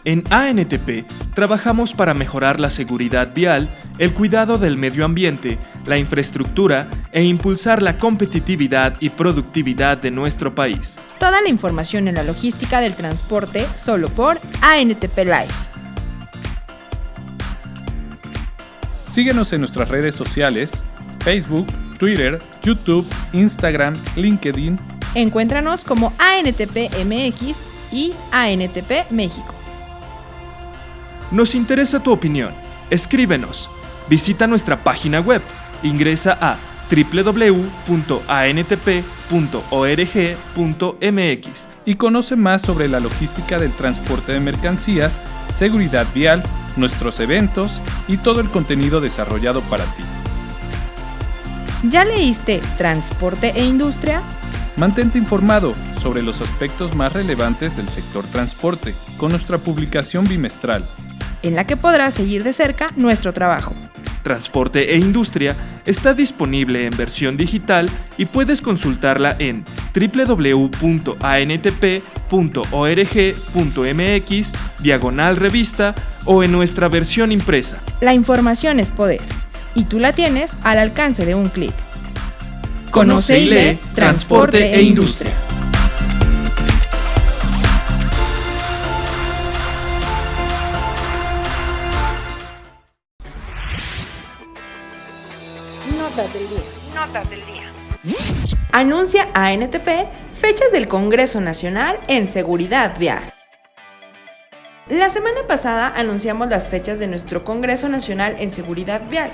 En ANTP trabajamos para mejorar la seguridad vial, el cuidado del medio ambiente, la infraestructura e impulsar la competitividad y productividad de nuestro país. Toda la información en la logística del transporte solo por ANTP Live. Síguenos en nuestras redes sociales, Facebook, Twitter, YouTube, Instagram, LinkedIn. Encuéntranos como ANTP MX y ANTP México. Nos interesa tu opinión. Escríbenos. Visita nuestra página web. Ingresa a www.antp.org.mx y conoce más sobre la logística del transporte de mercancías, seguridad vial, nuestros eventos y todo el contenido desarrollado para ti. ¿Ya leíste Transporte e Industria? Mantente informado sobre los aspectos más relevantes del sector transporte con nuestra publicación bimestral, en la que podrás seguir de cerca nuestro trabajo. Transporte e Industria está disponible en versión digital y puedes consultarla en www.antp.org.mx/revista o en nuestra versión impresa. La información es poder y tú la tienes al alcance de un clic. Conoce y lee Transporte e Industria. Notas del día. Anuncia ANTP fechas del Congreso Nacional en Seguridad Vial. La semana pasada anunciamos las fechas de nuestro Congreso Nacional en Seguridad Vial,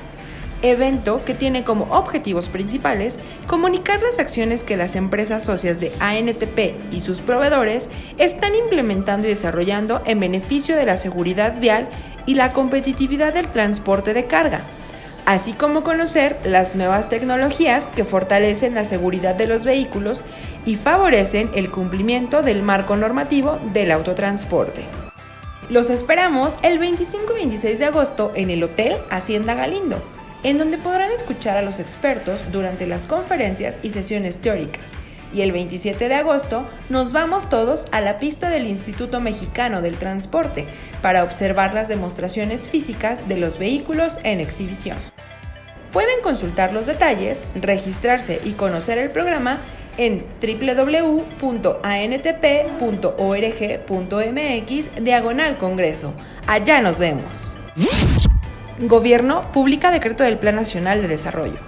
evento que tiene como objetivos principales comunicar las acciones que las empresas socias de ANTP y sus proveedores están implementando y desarrollando en beneficio de la seguridad vial y la competitividad del transporte de carga, así como conocer las nuevas tecnologías que fortalecen la seguridad de los vehículos y favorecen el cumplimiento del marco normativo del autotransporte. Los esperamos el 25 y 26 de agosto en el Hotel Hacienda Galindo, en donde podrán escuchar a los expertos durante las conferencias y sesiones teóricas. Y el 27 de agosto nos vamos todos a la pista del Instituto Mexicano del Transporte para observar las demostraciones físicas de los vehículos en exhibición. Pueden consultar los detalles, registrarse y conocer el programa en www.antp.org.mx/Congreso. Allá nos vemos. Gobierno publica decreto del Plan Nacional de Desarrollo.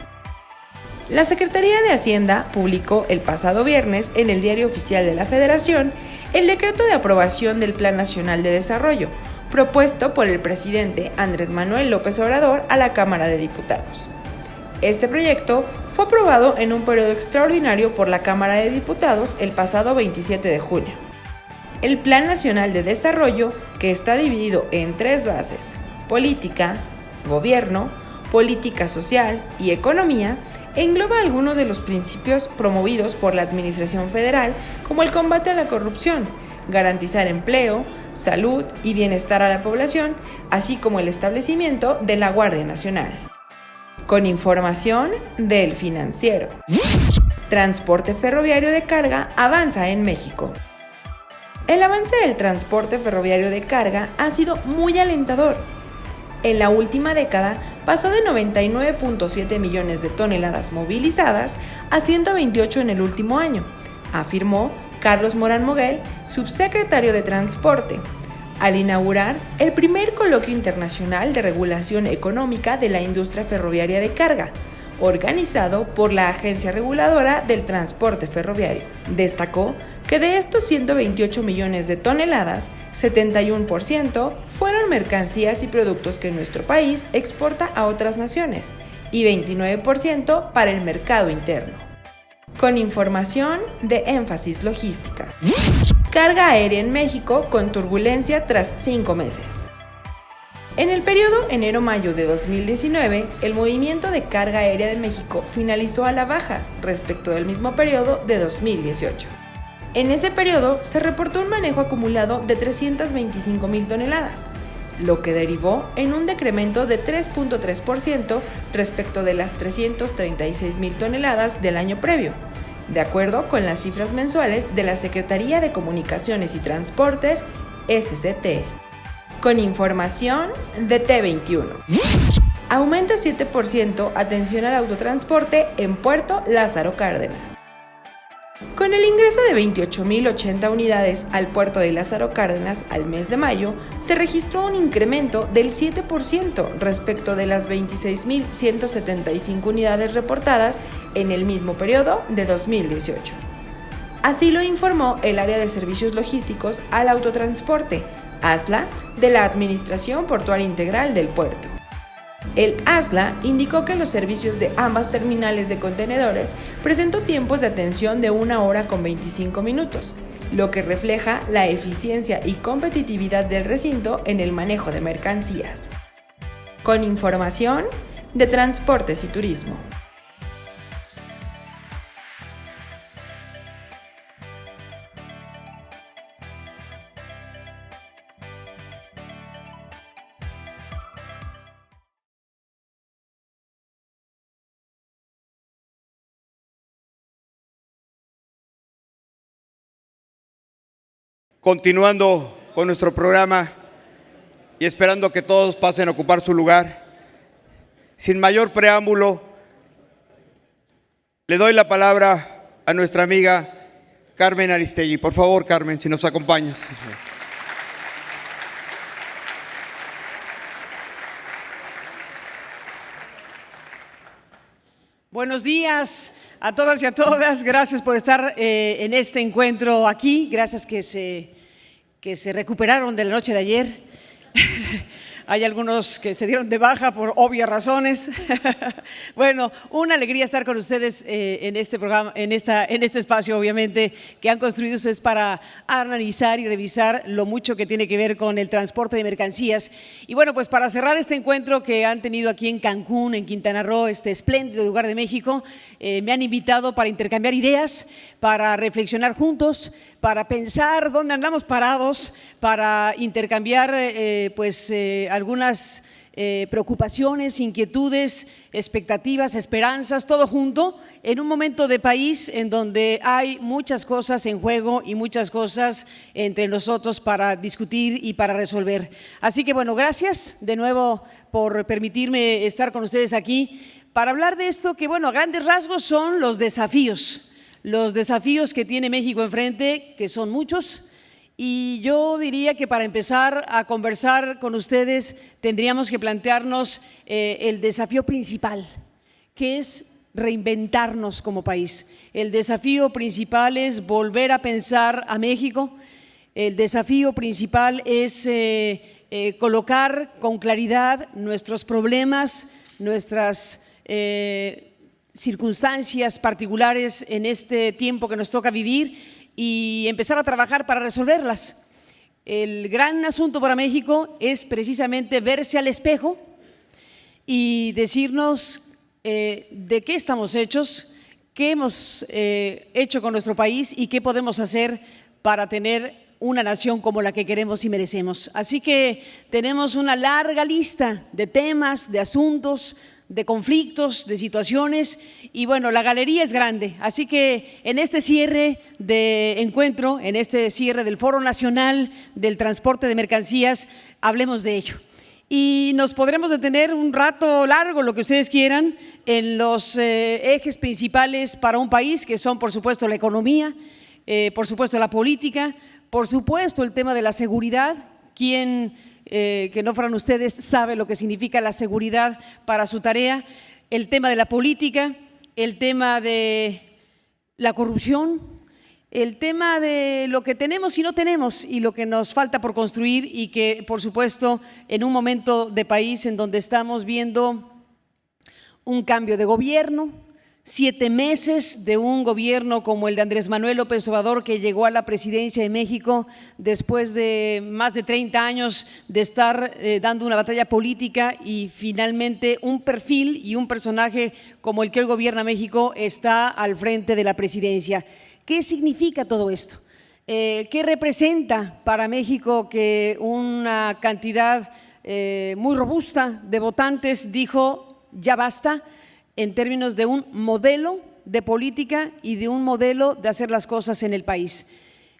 La Secretaría de Hacienda publicó el pasado viernes en el Diario Oficial de la Federación el decreto de aprobación del Plan Nacional de Desarrollo, propuesto por el presidente Andrés Manuel López Obrador a la Cámara de Diputados. Este proyecto fue aprobado en un periodo extraordinario por la Cámara de Diputados el pasado 27 de junio. El Plan Nacional de Desarrollo, que está dividido en 3 bases: política, gobierno, política social y economía, engloba algunos de los principios promovidos por la Administración Federal, como el combate a la corrupción, garantizar empleo, salud y bienestar a la población, así como el establecimiento de la Guardia Nacional. Con información del Financiero. Transporte ferroviario de carga avanza en México. El avance del transporte ferroviario de carga ha sido muy alentador. En la última década pasó de 99.7 millones de toneladas movilizadas a 128 en el último año, afirmó Carlos Morán Moguel, subsecretario de Transporte, al inaugurar el primer coloquio internacional de regulación económica de la industria ferroviaria de carga, organizado por la Agencia Reguladora del Transporte Ferroviario. Destacó que de estos 128 millones de toneladas, 71% fueron mercancías y productos que nuestro país exporta a otras naciones y 29% para el mercado interno. Con información de Énfasis Logística. Carga aérea en México con turbulencia tras 5 meses. En el periodo enero-mayo de 2019, el movimiento de carga aérea de México finalizó a la baja respecto del mismo periodo de 2018. En ese periodo se reportó un manejo acumulado de 325,000 toneladas, lo que derivó en un decremento de 3.3% respecto de las 336,000 toneladas del año previo, de acuerdo con las cifras mensuales de la Secretaría de Comunicaciones y Transportes, SCT. Con información de T21. Aumenta 7% atención al autotransporte en Puerto Lázaro Cárdenas. Con el ingreso de 28.080 unidades al puerto de Lázaro Cárdenas al mes de mayo, se registró un incremento del 7% respecto de las 26.175 unidades reportadas en el mismo periodo de 2018. Así lo informó el área de servicios logísticos al autotransporte, ASLA, de la Administración Portuaria Integral del puerto. El ASLA indicó que los servicios de ambas terminales de contenedores presentó tiempos de atención de 1 hora con 25 minutos, lo que refleja la eficiencia y competitividad del recinto en el manejo de mercancías. Con información de Transportes y Turismo. Continuando con nuestro programa y esperando que todos pasen a ocupar su lugar, sin mayor preámbulo, le doy la palabra a nuestra amiga Carmen Aristegui. Por favor, Carmen, si nos acompañas. Buenos días a todas y a todas. Gracias por estar en este encuentro aquí. Gracias que se recuperaron de la noche de ayer. Hay algunos que se dieron de baja por obvias razones. Bueno, una alegría estar con ustedes en este programa, en este espacio, obviamente, que han construido ustedes para analizar y revisar lo mucho que tiene que ver con el transporte de mercancías. Y bueno, pues para cerrar este encuentro que han tenido aquí en Cancún, en Quintana Roo, este espléndido lugar de México, me han invitado para intercambiar ideas, para reflexionar juntos, para pensar dónde andamos parados, para intercambiar algunas preocupaciones, inquietudes, expectativas, esperanzas, todo junto en un momento de país en donde hay muchas cosas en juego y muchas cosas entre nosotros para discutir y para resolver. Así que bueno, gracias de nuevo por permitirme estar con ustedes aquí para hablar de esto que, bueno, a grandes rasgos son los desafíos que tiene México enfrente, que son muchos. Y yo diría que para empezar a conversar con ustedes tendríamos que plantearnos el desafío principal, que es reinventarnos como país. El desafío principal es volver a pensar a México. El desafío principal es colocar con claridad nuestros problemas, nuestras circunstancias particulares en este tiempo que nos toca vivir y empezar a trabajar para resolverlas. El gran asunto para México es precisamente verse al espejo y decirnos de qué estamos hechos, qué hemos hecho con nuestro país y qué podemos hacer para tener una nación como la que queremos y merecemos. Así que tenemos una larga lista de temas, de asuntos, de conflictos, de situaciones y bueno, la galería es grande. Así que en este cierre de encuentro, en este cierre del Foro Nacional del Transporte de Mercancías, hablemos de ello. Y nos podremos detener un rato largo, lo que ustedes quieran, en los ejes principales para un país, que son por supuesto la economía, por supuesto la política, por supuesto el tema de la seguridad. ¿Quién que no fueran ustedes sabe lo que significa la seguridad para su tarea? El tema de la política, el tema de la corrupción, el tema de lo que tenemos y no tenemos y lo que nos falta por construir y que, por supuesto, en un momento de país en donde estamos viendo un cambio de gobierno, 7 meses de un gobierno como el de Andrés Manuel López Obrador, que llegó a la presidencia de México después de más de 30 años de estar dando una batalla política y finalmente un perfil y un personaje como el que hoy gobierna México está al frente de la presidencia. ¿Qué significa todo esto? ¿Qué representa para México que una cantidad muy robusta de votantes dijo ya basta, en términos de un modelo de política y de un modelo de hacer las cosas en el país?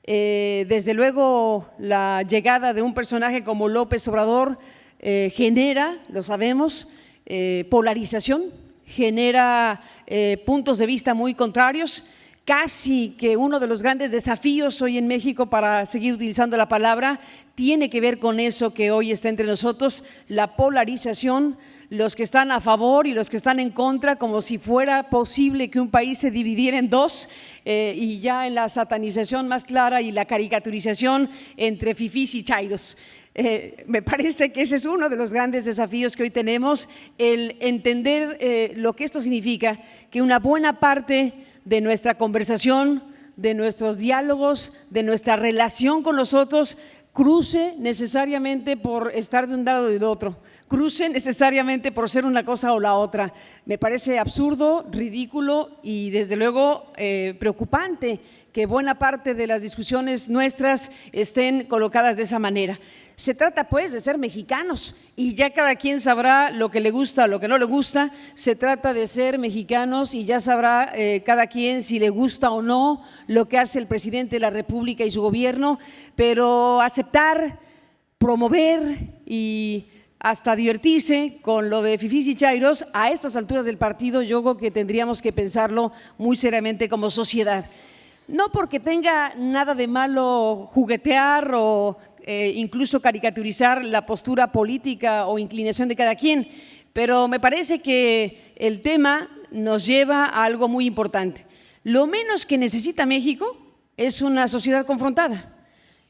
Desde luego, la llegada de un personaje como López Obrador genera, lo sabemos, polarización, genera puntos de vista muy contrarios. Casi que uno de los grandes desafíos hoy en México, para seguir utilizando la palabra, tiene que ver con eso que hoy está entre nosotros, la polarización, los que están a favor y los que están en contra, como si fuera posible que un país se dividiera en dos, y ya en la satanización más clara y la caricaturización entre fifís y chairos. Me parece que ese es uno de los grandes desafíos que hoy tenemos, el entender lo que esto significa, que una buena parte de nuestra conversación, de nuestros diálogos, de nuestra relación con los otros, cruce necesariamente por estar de un lado y del otro, cruce necesariamente por ser una cosa o la otra. Me parece absurdo, ridículo y desde luego preocupante que buena parte de las discusiones nuestras estén colocadas de esa manera. Se trata pues de ser mexicanos y ya cada quien sabrá lo que le gusta o lo que no le gusta. Se trata de ser mexicanos y ya sabrá cada quien si le gusta o no lo que hace el presidente de la República y su gobierno, pero aceptar, promover y hasta divertirse con lo de fifís y chairos a estas alturas del partido, yo creo que tendríamos que pensarlo muy seriamente como sociedad. No porque tenga nada de malo juguetear o incluso caricaturizar la postura política o inclinación de cada quien, pero me parece que el tema nos lleva a algo muy importante. Lo menos que necesita México es una sociedad confrontada,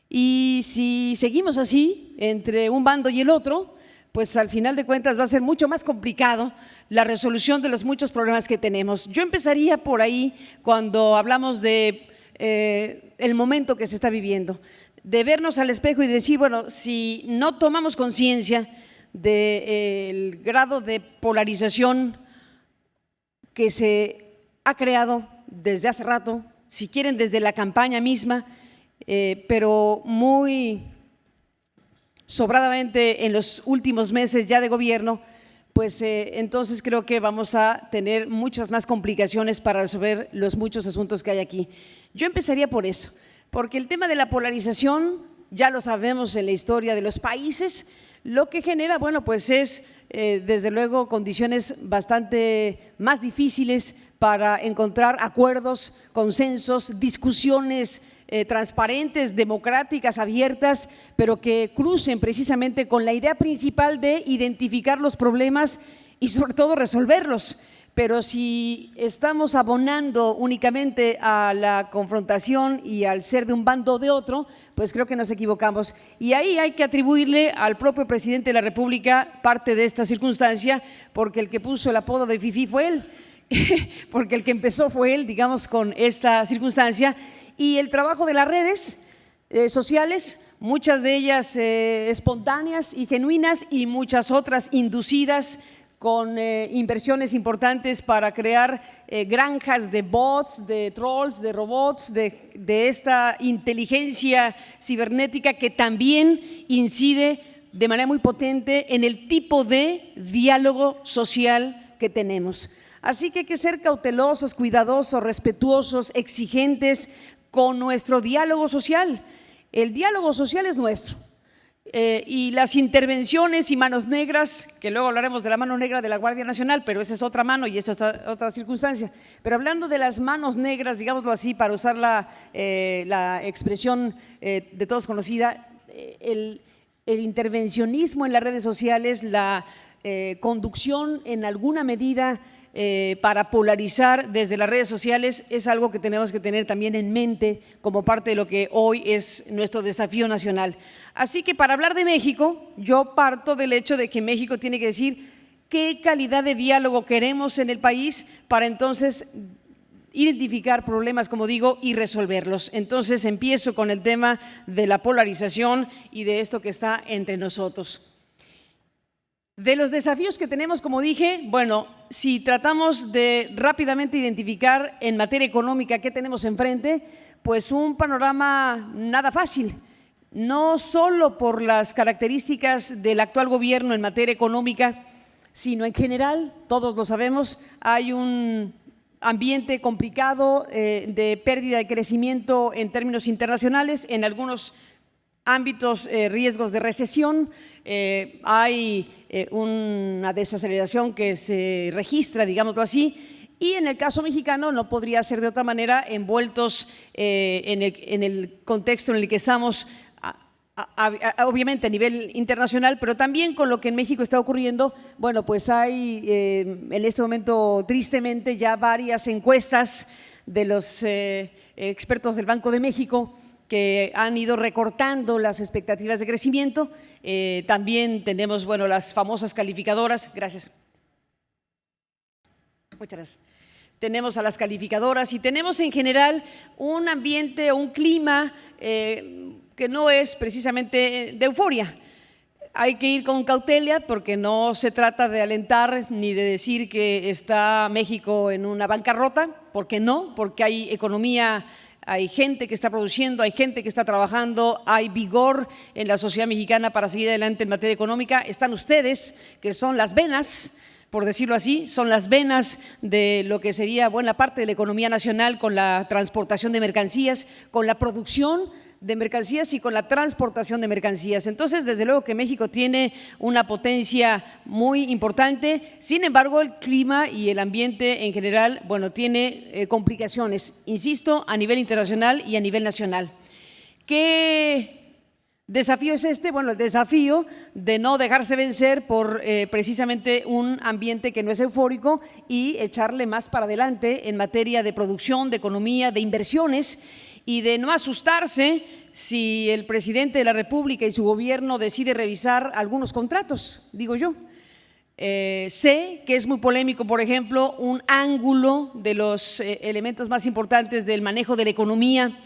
y si seguimos así entre un bando y el otro, pues al final de cuentas va a ser mucho más complicado la resolución de los muchos problemas que tenemos. Yo empezaría por ahí cuando hablamos de el momento que se está viviendo, de vernos al espejo y decir, bueno, si no tomamos conciencia del grado de polarización que se ha creado desde hace rato, si quieren desde la campaña misma, pero muy sobradamente en los últimos meses ya de gobierno, pues entonces creo que vamos a tener muchas más complicaciones para resolver los muchos asuntos que hay aquí. Yo empezaría por eso, porque el tema de la polarización, ya lo sabemos en la historia de los países, lo que genera, bueno, pues es desde luego condiciones bastante más difíciles para encontrar acuerdos, consensos, discusiones transparentes, democráticas, abiertas, pero que crucen precisamente con la idea principal de identificar los problemas y sobre todo resolverlos. Pero si estamos abonando únicamente a la confrontación y al ser de un bando o de otro, pues creo que nos equivocamos. Y ahí hay que atribuirle al propio presidente de la República parte de esta circunstancia, porque el que puso el apodo de fifí fue él, porque el que empezó fue él, digamos, con esta circunstancia. Y el trabajo de las redes sociales, muchas de ellas espontáneas y genuinas y muchas otras inducidas con inversiones importantes para crear granjas de bots, de trolls, de robots, de esta inteligencia cibernética que también incide de manera muy potente en el tipo de diálogo social que tenemos. Así que hay que ser cautelosos, cuidadosos, respetuosos, exigentes con nuestro diálogo social. El diálogo social es nuestro. Y las intervenciones y manos negras, que luego hablaremos de la mano negra de la Guardia Nacional, pero esa es otra mano y esa es otra circunstancia. Pero hablando de las manos negras, digámoslo así, para usar la expresión de todos conocida, el intervencionismo en las redes sociales, la conducción en alguna medida para polarizar desde las redes sociales es algo que tenemos que tener también en mente como parte de lo que hoy es nuestro desafío nacional. Así que para hablar de México, yo parto del hecho de que México tiene que decir qué calidad de diálogo queremos en el país para entonces identificar problemas, como digo, y resolverlos. Entonces empiezo con el tema de la polarización y de esto que está entre nosotros. De los desafíos que tenemos, como dije, bueno, si tratamos de rápidamente identificar en materia económica qué tenemos enfrente, pues un panorama nada fácil, no solo por las características del actual gobierno en materia económica, sino en general, todos lo sabemos, hay un ambiente complicado de pérdida de crecimiento en términos internacionales, en algunos ámbitos riesgos de recesión, hay una desaceleración que se registra, digámoslo así, y en el caso mexicano no podría ser de otra manera, envueltos en el contexto en el que estamos, obviamente a nivel internacional, pero también con lo que en México está ocurriendo. Bueno, pues hay en este momento tristemente ya varias encuestas de los expertos del Banco de México que han ido recortando las expectativas de crecimiento. También tenemos, bueno, las famosas calificadoras. Gracias. Muchas gracias. Tenemos a las calificadoras y tenemos en general un ambiente o un clima que no es precisamente de euforia. Hay que ir con cautela porque no se trata de alentar ni de decir que está México en una bancarrota, porque no, porque hay economía, hay gente que está produciendo, hay gente que está trabajando, hay vigor en la sociedad mexicana para seguir adelante en materia económica. Están ustedes, que son las venas, por decirlo así, son las venas de lo que sería buena parte de la economía nacional, con la transportación de mercancías, con la producción de mercancías y con la transportación de mercancías. Entonces, desde luego que México tiene una potencia muy importante. Sin embargo, el clima y el ambiente en general, bueno, tiene complicaciones, insisto, a nivel internacional y a nivel nacional. ¿Qué desafío es este? Bueno, el desafío de no dejarse vencer por precisamente un ambiente que no es eufórico y echarle más para adelante en materia de producción, de economía, de inversiones, y de no asustarse si el presidente de la República y su gobierno decide revisar algunos contratos, digo yo. Sé que es muy polémico, por ejemplo, un ángulo de los elementos más importantes del manejo de la economía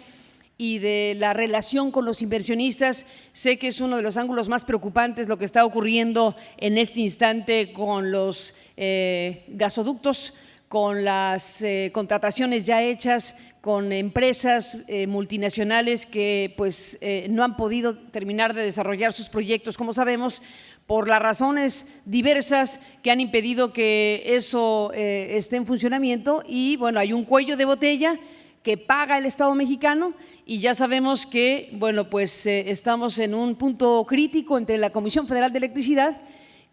y de la relación con los inversionistas. Sé que es uno de los ángulos más preocupantes lo que está ocurriendo en este instante con los gasoductos, con las contrataciones ya hechas, con empresas multinacionales que pues no han podido terminar de desarrollar sus proyectos, como sabemos, por las razones diversas que han impedido que eso esté en funcionamiento. Y bueno, hay un cuello de botella que paga el Estado mexicano, y ya sabemos que bueno, pues estamos en un punto crítico entre la Comisión Federal de Electricidad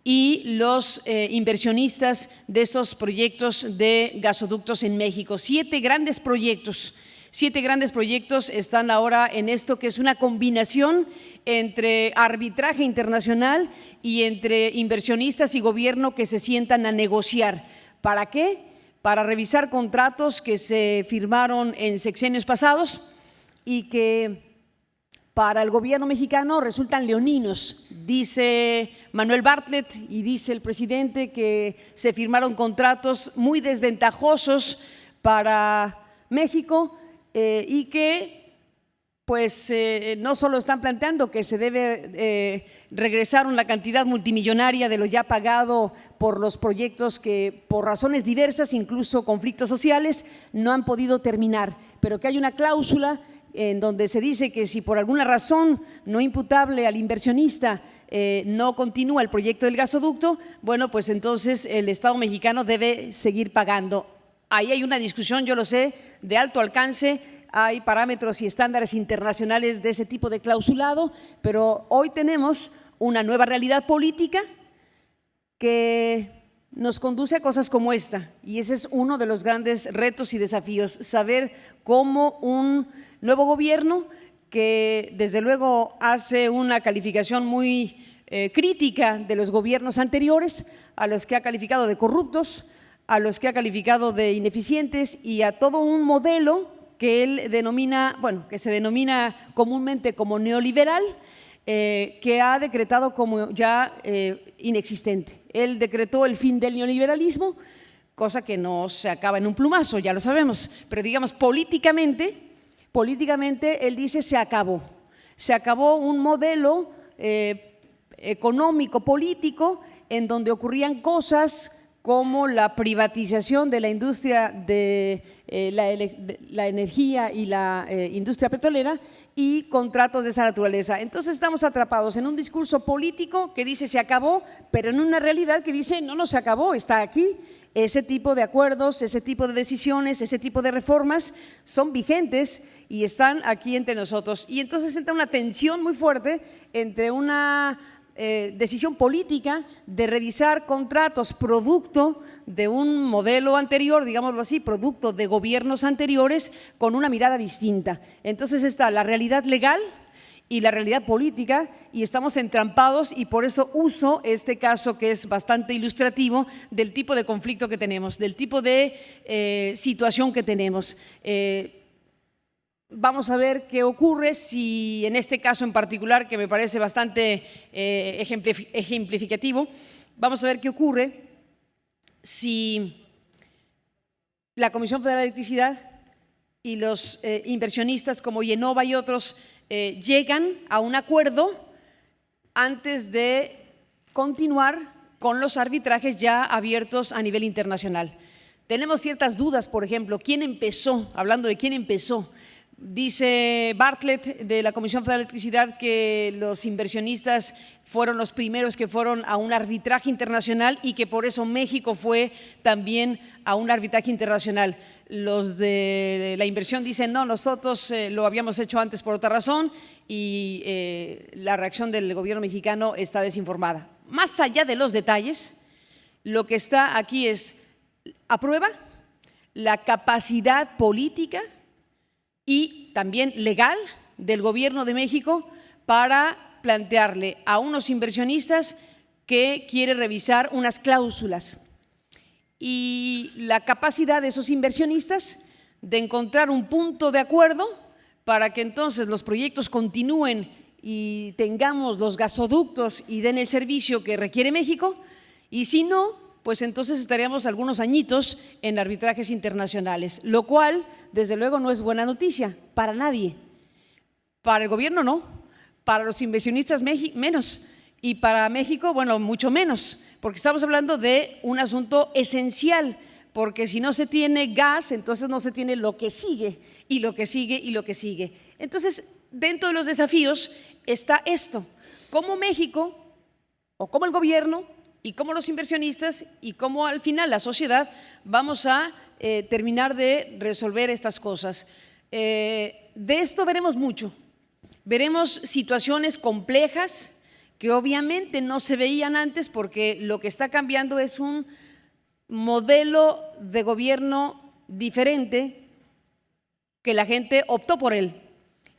y los inversionistas de estos proyectos de gasoductos en México. 7 grandes proyectos están ahora en esto, que es una combinación entre arbitraje internacional y entre inversionistas y gobierno que se sientan a negociar. ¿Para qué? Para revisar contratos que se firmaron en sexenios pasados y que para el gobierno mexicano resultan leoninos. Dice Manuel Bartlett y dice el presidente que se firmaron contratos muy desventajosos para México y que pues no solo están planteando que se debe regresar una cantidad multimillonaria de lo ya pagado por los proyectos que por razones diversas, incluso conflictos sociales, no han podido terminar, pero que hay una cláusula en donde se dice que si por alguna razón no imputable al inversionista no continúa el proyecto del gasoducto, bueno, pues entonces el Estado mexicano debe seguir pagando. Ahí hay una discusión, yo lo sé, de alto alcance, hay parámetros y estándares internacionales de ese tipo de clausulado, pero hoy tenemos una nueva realidad política que nos conduce a cosas como esta, y ese es uno de los grandes retos y desafíos, saber cómo un nuevo gobierno, que desde luego hace una calificación muy crítica de los gobiernos anteriores, a los que ha calificado de corruptos, a los que ha calificado de ineficientes, y a todo un modelo que él denomina, bueno, que se denomina comúnmente como neoliberal, que ha decretado como ya inexistente. Él decretó el fin del neoliberalismo, cosa que no se acaba en un plumazo, ya lo sabemos, pero digamos políticamente él dice se acabó un modelo económico, político, en donde ocurrían cosas como la privatización de la industria de la energía y la industria petrolera y contratos de esa naturaleza. Entonces estamos atrapados en un discurso político que dice se acabó, pero en una realidad que dice no se acabó, está aquí, ese tipo de acuerdos, ese tipo de decisiones, ese tipo de reformas son vigentes y están aquí entre nosotros. Y entonces entra una tensión muy fuerte entre una decisión política de revisar contratos producto de un modelo anterior, digámoslo así, producto de gobiernos anteriores con una mirada distinta. Entonces está la realidad legal y la realidad política y estamos entrampados, y por eso uso este caso que es bastante ilustrativo del tipo de conflicto que tenemos, del tipo de situación que tenemos. Vamos a ver qué ocurre si en este caso en particular, que me parece bastante ejemplificativo, vamos a ver qué ocurre si la Comisión Federal de Electricidad y los inversionistas como Yenova y otros llegan a un acuerdo antes de continuar con los arbitrajes ya abiertos a nivel internacional. Tenemos ciertas dudas, por ejemplo, ¿quién empezó? Hablando de quién empezó. Dice Bartlett de la Comisión Federal de Electricidad que los inversionistas fueron los primeros que fueron a un arbitraje internacional y que por eso México fue también a un arbitraje internacional. Los de la inversión dicen no, nosotros lo habíamos hecho antes por otra razón, y la reacción del gobierno mexicano está desinformada. Más allá de los detalles, lo que está aquí es aprueba la capacidad política y también legal del Gobierno de México para plantearle a unos inversionistas que quiere revisar unas cláusulas, y la capacidad de esos inversionistas de encontrar un punto de acuerdo para que entonces los proyectos continúen y tengamos los gasoductos y den el servicio que requiere México, y si no, pues entonces estaríamos algunos añitos en arbitrajes internacionales, lo cual desde luego no es buena noticia para nadie. Para el gobierno no, para los inversionistas menos, y para México, bueno, mucho menos, porque estamos hablando de un asunto esencial, porque si no se tiene gas, entonces no se tiene lo que sigue, y lo que sigue, y lo que sigue. Entonces, dentro de los desafíos está esto: cómo México, o cómo el gobierno, y cómo los inversionistas, y cómo al final la sociedad vamos a terminar de resolver estas cosas. De esto veremos mucho. Veremos situaciones complejas que obviamente no se veían antes, porque lo que está cambiando es un modelo de gobierno diferente que la gente optó por él.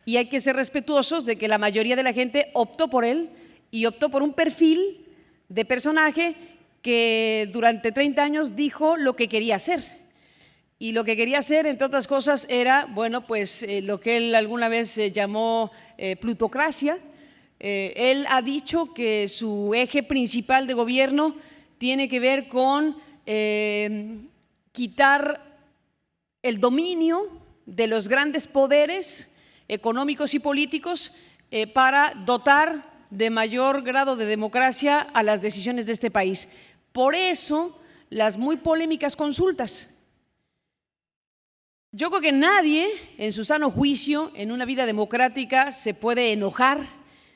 Y hay que ser respetuosos de que la mayoría de la gente optó por él y optó por un perfil de personaje que durante 30 años dijo lo que quería hacer. Y lo que quería hacer, entre otras cosas, era, bueno, pues lo que él alguna vez llamó plutocracia. Él ha dicho que su eje principal de gobierno tiene que ver con quitar el dominio de los grandes poderes económicos y políticos para dotar de mayor grado de democracia a las decisiones de este país. Por eso, las muy polémicas consultas. Yo creo que nadie, en su sano juicio, en una vida democrática, se puede enojar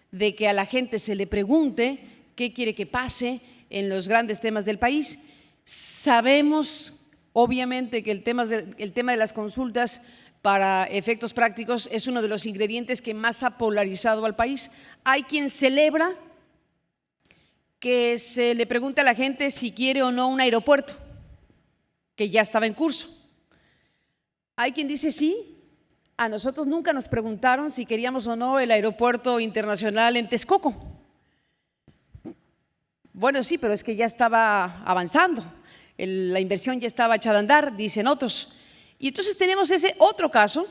de que a la gente se le pregunte qué quiere que pase en los grandes temas del país. Sabemos, obviamente, que el tema de las consultas para efectos prácticos es uno de los ingredientes que más ha polarizado al país. Hay quien celebra que se le pregunte a la gente si quiere o no un aeropuerto, que ya estaba en curso. Hay quien dice sí, a nosotros nunca nos preguntaron si queríamos o no el aeropuerto internacional en Texcoco. Bueno, sí, pero es que ya estaba avanzando, la inversión ya estaba echada a andar, dicen otros. Y entonces tenemos ese otro caso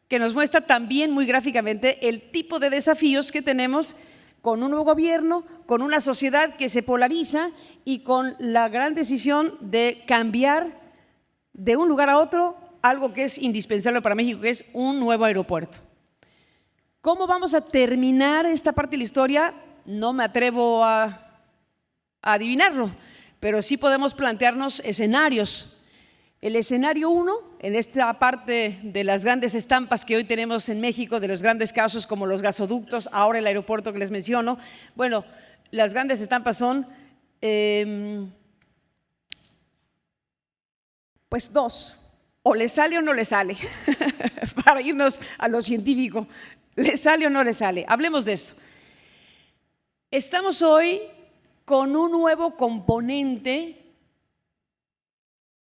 que nos muestra también muy gráficamente el tipo de desafíos que tenemos con un nuevo gobierno, con una sociedad que se polariza y con la gran decisión de cambiar de un lugar a otro algo que es indispensable para México, que es un nuevo aeropuerto. ¿Cómo vamos a terminar esta parte de la historia? No me atrevo a adivinarlo, pero sí podemos plantearnos escenarios. El escenario 1, en esta parte de las grandes estampas que hoy tenemos en México, de los grandes casos como los gasoductos, ahora el aeropuerto que les menciono, bueno, las grandes estampas son Pues dos, o le sale o no le sale, para irnos a lo científico, ¿le sale o no le sale? Hablemos de esto. Estamos hoy con un nuevo componente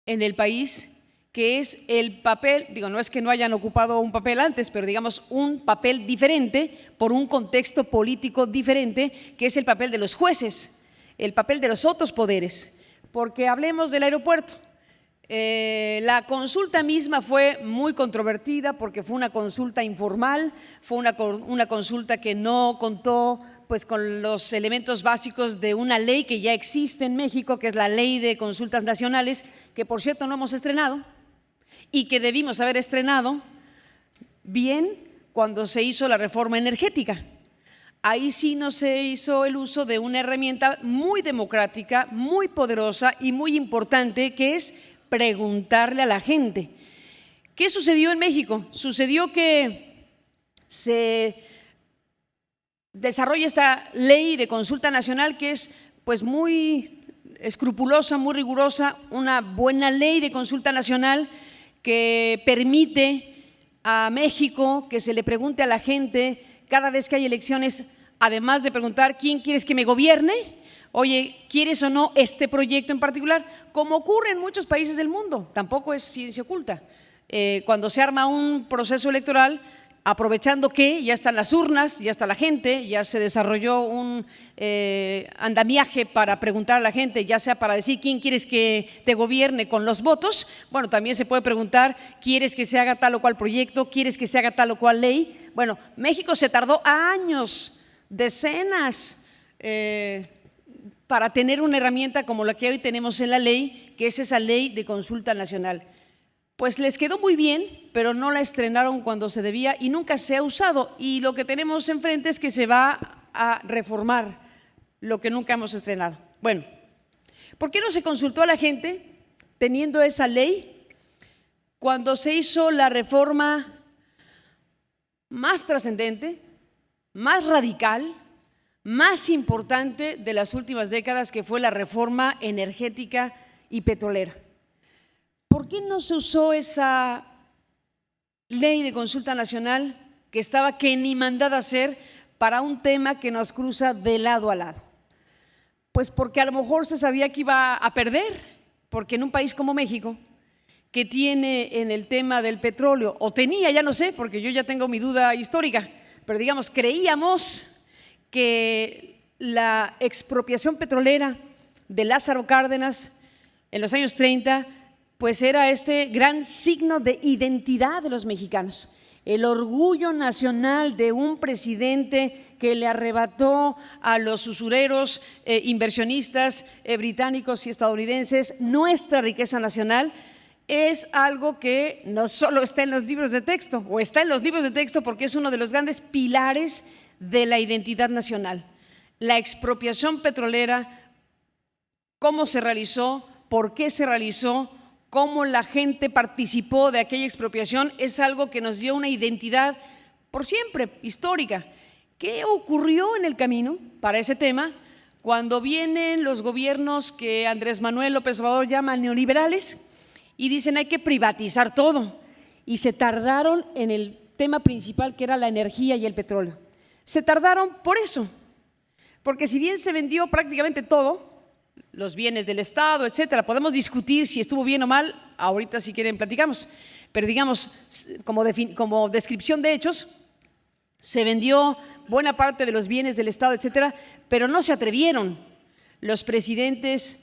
en el país, que es el papel, digo, no es que no hayan ocupado un papel antes, pero digamos un papel diferente por un contexto político diferente, que es el papel de los jueces, el papel de los otros poderes. Porque hablemos del aeropuerto. La consulta misma fue muy controvertida porque fue una consulta informal, fue una consulta que no contó pues con los elementos básicos de una ley que ya existe en México, que es la Ley de Consultas Nacionales, que por cierto no hemos estrenado y que debimos haber estrenado bien cuando se hizo la reforma energética. Ahí sí no se hizo el uso de una herramienta muy democrática, muy poderosa y muy importante, que es preguntarle a la gente. ¿Qué sucedió en México? Sucedió que se desarrolla esta ley de consulta nacional que es pues muy escrupulosa, muy rigurosa, una buena ley de consulta nacional que permite a México que se le pregunte a la gente cada vez que hay elecciones, además de preguntar ¿quién quieres que me gobierne? Oye, ¿quieres o no este proyecto en particular? Como ocurre en muchos países del mundo, tampoco es ciencia oculta. Cuando se arma un proceso electoral, aprovechando que ya están las urnas, ya está la gente, ya se desarrolló un andamiaje para preguntar a la gente, ya sea para decir quién quieres que te gobierne con los votos, bueno, también se puede preguntar, ¿quieres que se haga tal o cual proyecto? ¿Quieres que se haga tal o cual ley? Bueno, México se tardó años, decenas, para tener una herramienta como la que hoy tenemos en la ley, que es esa ley de consulta nacional. Pues les quedó muy bien, pero no la estrenaron cuando se debía y nunca se ha usado. Y lo que tenemos enfrente es que se va a reformar lo que nunca hemos estrenado. Bueno, ¿por qué no se consultó a la gente teniendo esa ley cuando se hizo la reforma más trascendente, más radical, más importante de las últimas décadas, que fue la reforma energética y petrolera? ¿Por qué no se usó esa ley de consulta nacional que estaba que ni mandada a hacer para un tema que nos cruza de lado a lado? Pues porque a lo mejor se sabía que iba a perder, porque en un país como México, que tiene en el tema del petróleo, o tenía, ya no sé, porque yo ya tengo mi duda histórica, pero digamos, creíamos que la expropiación petrolera de Lázaro Cárdenas en los años 30 pues era este gran signo de identidad de los mexicanos, el orgullo nacional de un presidente que le arrebató a los usureros inversionistas británicos y estadounidenses nuestra riqueza nacional. Es algo que no solo está en los libros de texto, o está en los libros de texto porque es uno de los grandes pilares de la identidad nacional. La expropiación petrolera, cómo se realizó, por qué se realizó, cómo la gente participó de aquella expropiación, es algo que nos dio una identidad por siempre, histórica. ¿Qué ocurrió en el camino para ese tema cuando vienen los gobiernos que Andrés Manuel López Obrador llama neoliberales y dicen hay que privatizar todo? Y se tardaron en el tema principal, que era la energía y el petróleo. Se tardaron por eso, porque si bien se vendió prácticamente todo, los bienes del Estado, etcétera, podemos discutir si estuvo bien o mal, ahorita si quieren platicamos, pero digamos, como descripción de hechos, se vendió buena parte de los bienes del Estado, etcétera, pero no se atrevieron los presidentes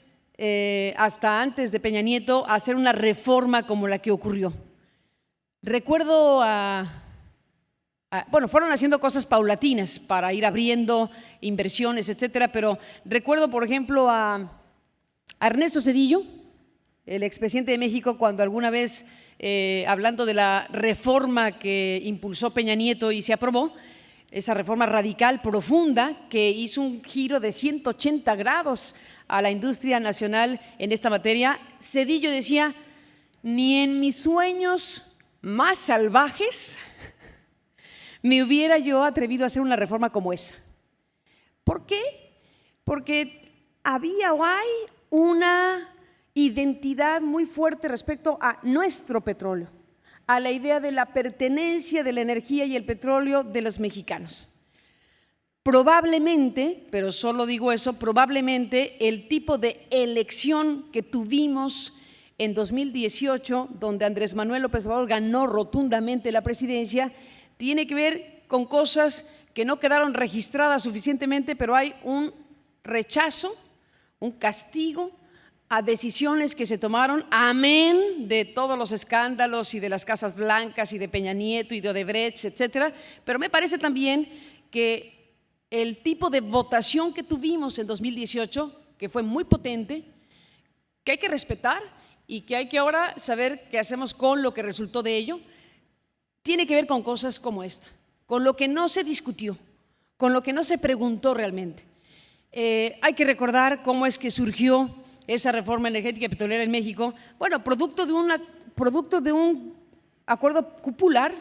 hasta antes de Peña Nieto a hacer una reforma como la que ocurrió. Recuerdo bueno, fueron haciendo cosas paulatinas para ir abriendo inversiones, etcétera, pero recuerdo, por ejemplo, a Ernesto Zedillo, el expresidente de México, cuando alguna vez, hablando de la reforma que impulsó Peña Nieto y se aprobó, esa reforma radical, profunda, que hizo un giro de 180 grados a la industria nacional en esta materia, Zedillo decía: ni en mis sueños más salvajes me hubiera yo atrevido a hacer una reforma como esa. ¿Por qué? Porque había o hay una identidad muy fuerte respecto a nuestro petróleo, a la idea de la pertenencia de la energía y el petróleo de los mexicanos. Probablemente, pero solo digo eso, probablemente el tipo de elección que tuvimos en 2018, donde Andrés Manuel López Obrador ganó rotundamente la presidencia, tiene que ver con cosas que no quedaron registradas suficientemente, pero hay un rechazo, un castigo a decisiones que se tomaron, amén de todos los escándalos y de las Casas Blancas y de Peña Nieto y de Odebrecht, etcétera. Pero me parece también que el tipo de votación que tuvimos en 2018, que fue muy potente, que hay que respetar y que hay que ahora saber qué hacemos con lo que resultó de ello, tiene que ver con cosas como esta, con lo que no se discutió, con lo que no se preguntó realmente. Hay que recordar cómo es que surgió esa reforma energética y petrolera en México. Bueno, producto de un acuerdo cupular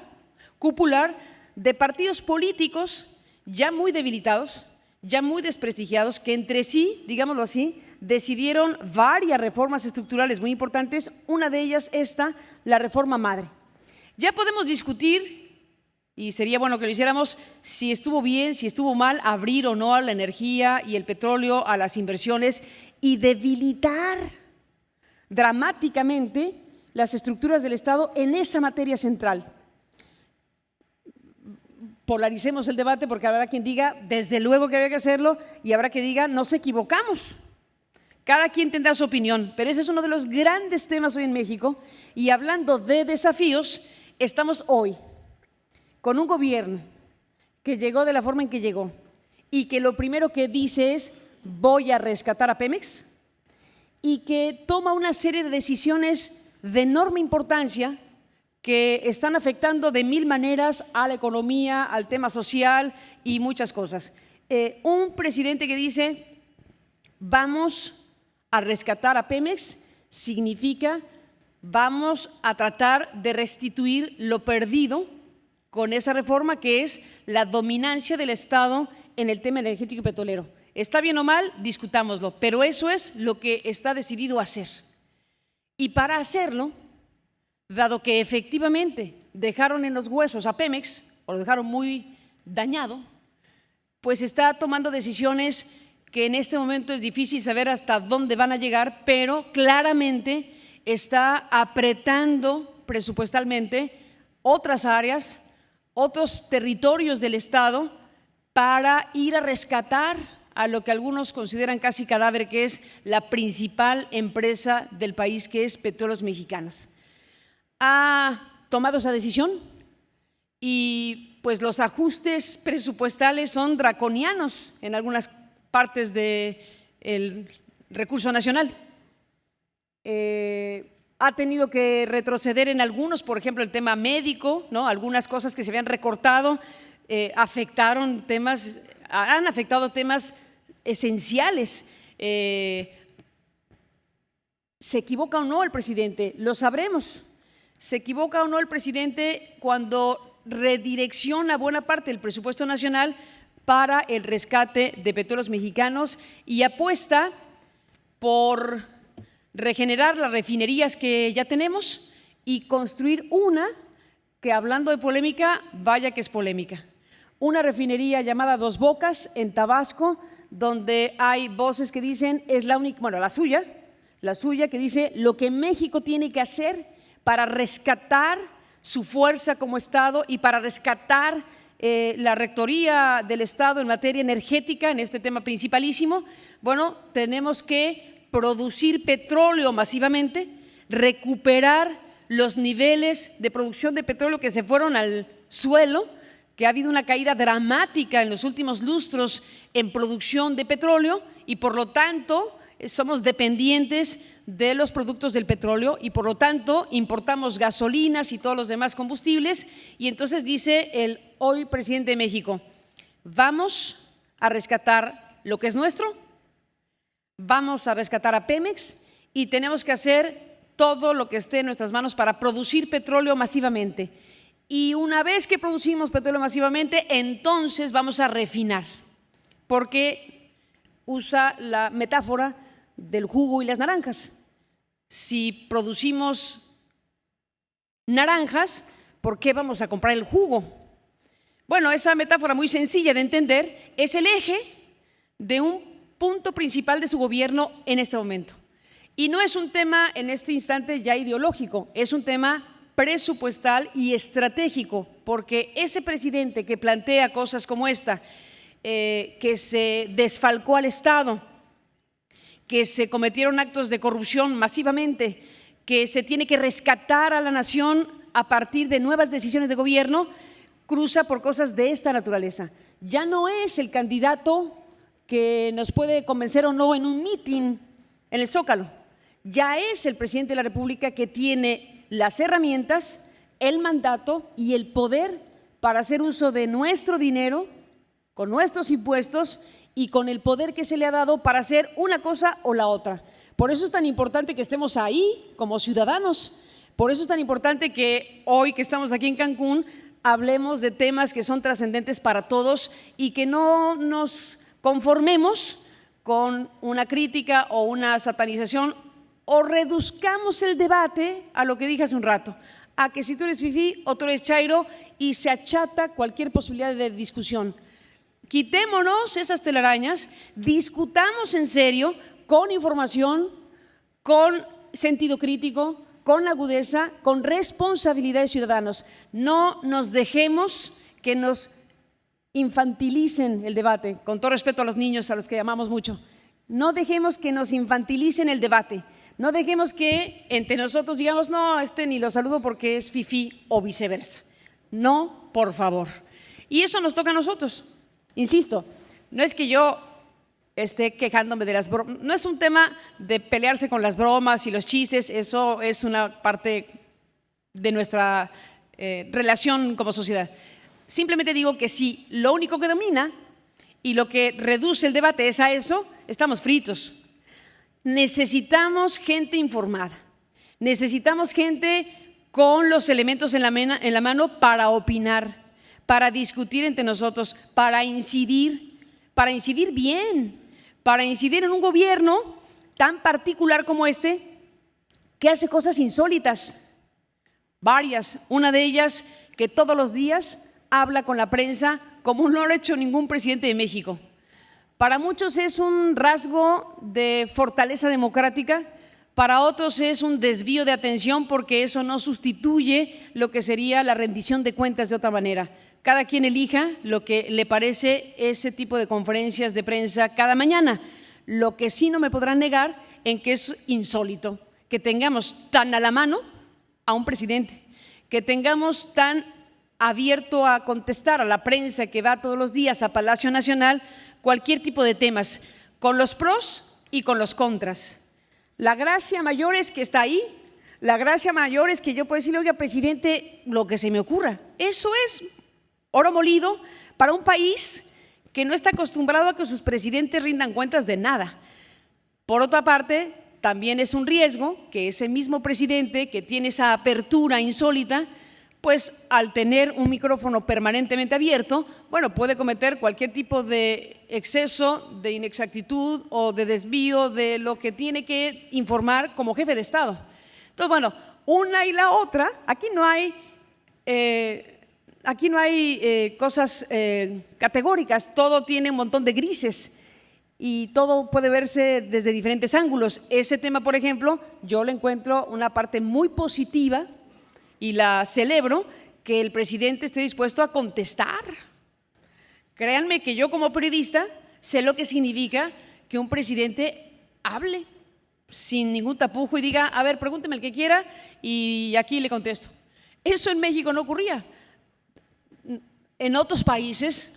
de partidos políticos ya muy debilitados, ya muy desprestigiados, que entre sí, digámoslo así, decidieron varias reformas estructurales muy importantes, una de ellas esta, la reforma madre. Ya podemos discutir, y sería bueno que lo hiciéramos, si estuvo bien, si estuvo mal, abrir o no a la energía y el petróleo a las inversiones y debilitar dramáticamente las estructuras del Estado en esa materia central. Polaricemos el debate porque habrá quien diga, desde luego que había que hacerlo, y habrá quien diga, nos equivocamos. Cada quien tendrá su opinión, pero ese es uno de los grandes temas hoy en México. Y hablando de desafíos, estamos hoy con un gobierno que llegó de la forma en que llegó y que lo primero que dice es voy a rescatar a Pemex y que toma una serie de decisiones de enorme importancia que están afectando de mil maneras a la economía, al tema social y muchas cosas. Un presidente que dice vamos a rescatar a Pemex significa vamos a tratar de restituir lo perdido con esa reforma, que es la dominancia del Estado en el tema energético y petrolero. Está bien o mal, discutámoslo, pero eso es lo que está decidido hacer. Y para hacerlo, dado que efectivamente dejaron en los huesos a Pemex, o lo dejaron muy dañado, pues está tomando decisiones que en este momento es difícil saber hasta dónde van a llegar, pero claramente está apretando presupuestalmente otras áreas, otros territorios del Estado para ir a rescatar a lo que algunos consideran casi cadáver, que es la principal empresa del país, que es Petróleos Mexicanos. Ha tomado esa decisión y pues los ajustes presupuestales son draconianos en algunas partes del recurso nacional. Ha tenido que retroceder en algunos, por ejemplo, el tema médico, ¿no? Algunas cosas que se habían recortado han afectado temas esenciales. ¿Se equivoca o no el presidente? Lo sabremos. ¿Se equivoca o no el presidente cuando redirecciona buena parte del presupuesto nacional para el rescate de Petróleos Mexicanos y apuesta por regenerar las refinerías que ya tenemos y construir una que, hablando de polémica, vaya que es polémica? Una refinería llamada Dos Bocas en Tabasco, donde hay voces que dicen es la única, bueno, la suya que dice lo que México tiene que hacer para rescatar su fuerza como Estado y para rescatar la rectoría del Estado en materia energética, en este tema principalísimo. Bueno, tenemos que producir petróleo masivamente, recuperar los niveles de producción de petróleo que se fueron al suelo, que ha habido una caída dramática en los últimos lustros en producción de petróleo y por lo tanto somos dependientes de los productos del petróleo y por lo tanto importamos gasolinas y todos los demás combustibles. Y entonces dice el hoy presidente de México, vamos a rescatar lo que es nuestro, vamos a rescatar a Pemex y tenemos que hacer todo lo que esté en nuestras manos para producir petróleo masivamente. Y una vez que producimos petróleo masivamente, entonces vamos a refinar, porque usa la metáfora del jugo y las naranjas. Si producimos naranjas, ¿por qué vamos a comprar el jugo? Bueno, esa metáfora muy sencilla de entender es el eje de un punto principal de su gobierno en este momento. Y no es un tema en este instante ya ideológico, es un tema presupuestal y estratégico, porque ese presidente que plantea cosas como esta, que se desfalcó al Estado, que se cometieron actos de corrupción masivamente, que se tiene que rescatar a la nación a partir de nuevas decisiones de gobierno, cruza por cosas de esta naturaleza. Ya no es el candidato que nos puede convencer o no en un mitin en el Zócalo. Ya es el presidente de la República que tiene las herramientas, el mandato y el poder para hacer uso de nuestro dinero, con nuestros impuestos y con el poder que se le ha dado para hacer una cosa o la otra. Por eso es tan importante que estemos ahí como ciudadanos. Por eso es tan importante que hoy que estamos aquí en Cancún hablemos de temas que son trascendentes para todos y que no nos conformemos con una crítica o una satanización o reduzcamos el debate a lo que dije hace un rato, a que si tú eres fifí o tú eres chairo y se achata cualquier posibilidad de discusión. Quitémonos esas telarañas, discutamos en serio, con información, con sentido crítico, con agudeza, con responsabilidad de ciudadanos. No nos dejemos que nos infantilicen el debate, con todo respeto a los niños, a los que amamos mucho. No dejemos que nos infantilicen el debate. No dejemos que entre nosotros digamos, no, ni lo saludo porque es fifí o viceversa. No, por favor. Y eso nos toca a nosotros. Insisto, no es que yo esté quejándome de las bromas, no es un tema de pelearse con las bromas y los chistes, eso es una parte de nuestra relación como sociedad. Simplemente digo que si lo único que domina y lo que reduce el debate es a eso, estamos fritos. Necesitamos gente informada, necesitamos gente con los elementos en la mano para opinar, para discutir entre nosotros, para incidir bien, para incidir en un gobierno tan particular como este, que hace cosas insólitas, varias, una de ellas que todos los días habla con la prensa como no lo ha hecho ningún presidente de México. Para muchos es un rasgo de fortaleza democrática, para otros es un desvío de atención porque eso no sustituye lo que sería la rendición de cuentas de otra manera. Cada quien elija lo que le parece ese tipo de conferencias de prensa cada mañana. Lo que sí no me podrán negar en que es insólito que tengamos tan a la mano a un presidente, que tengamos tan abierto a contestar a la prensa que va todos los días a Palacio Nacional cualquier tipo de temas, con los pros y con los contras. La gracia mayor es que está ahí, la gracia mayor es que yo puedo decirle, oiga, presidente, lo que se me ocurra. Eso es oro molido para un país que no está acostumbrado a que sus presidentes rindan cuentas de nada. Por otra parte, también es un riesgo que ese mismo presidente que tiene esa apertura insólita, pues al tener un micrófono permanentemente abierto, bueno, puede cometer cualquier tipo de exceso, de inexactitud o de desvío de lo que tiene que informar como jefe de Estado. Entonces, bueno, una y la otra, aquí no hay cosas categóricas, todo tiene un montón de grises y todo puede verse desde diferentes ángulos. Ese tema, por ejemplo, yo le encuentro una parte muy positiva y la celebro, que el presidente esté dispuesto a contestar. Créanme que yo como periodista sé lo que significa que un presidente hable sin ningún tapujo y diga, a ver, pregúnteme el que quiera y aquí le contesto. Eso en México no ocurría. En otros países,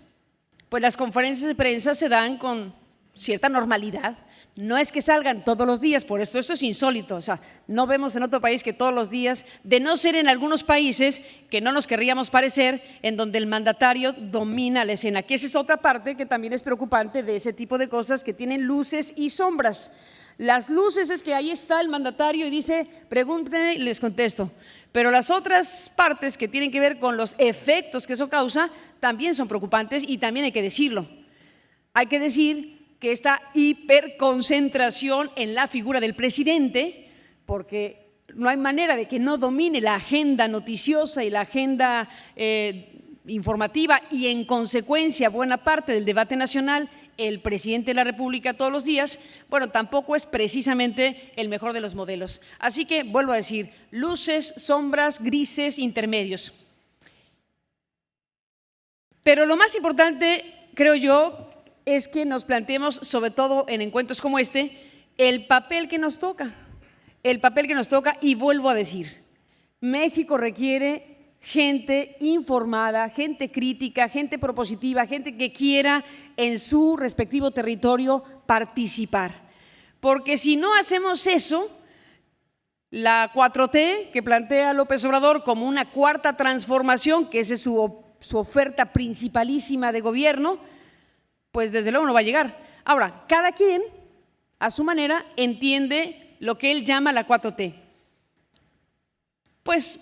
pues las conferencias de prensa se dan con cierta normalidad. No es que salgan todos los días, por esto es insólito. O sea, no vemos en otro país que todos los días, de no ser en algunos países que no nos querríamos parecer, en donde el mandatario domina la escena, que esa es otra parte que también es preocupante de ese tipo de cosas que tienen luces y sombras. Las luces es que ahí está el mandatario y dice, pregúntenme y les contesto. Pero las otras partes que tienen que ver con los efectos que eso causa también son preocupantes y también hay que decirlo. Hay que decir que esta hiperconcentración en la figura del presidente porque no hay manera de que no domine la agenda noticiosa y la agenda informativa y en consecuencia buena parte del debate nacional el presidente de la República todos los días, bueno, tampoco es precisamente el mejor de los modelos. Así que vuelvo a decir, luces, sombras, grises, intermedios. Pero lo más importante, creo yo, es que nos planteemos, sobre todo en encuentros como este, el papel que nos toca. El papel que nos toca, y vuelvo a decir, México requiere gente informada, gente crítica, gente propositiva, gente que quiera en su respectivo territorio participar. Porque si no hacemos eso, la 4T que plantea López Obrador como una cuarta transformación, que esa es su oferta principalísima de gobierno, pues desde luego no va a llegar. Ahora, cada quien a su manera entiende lo que él llama la 4T. Pues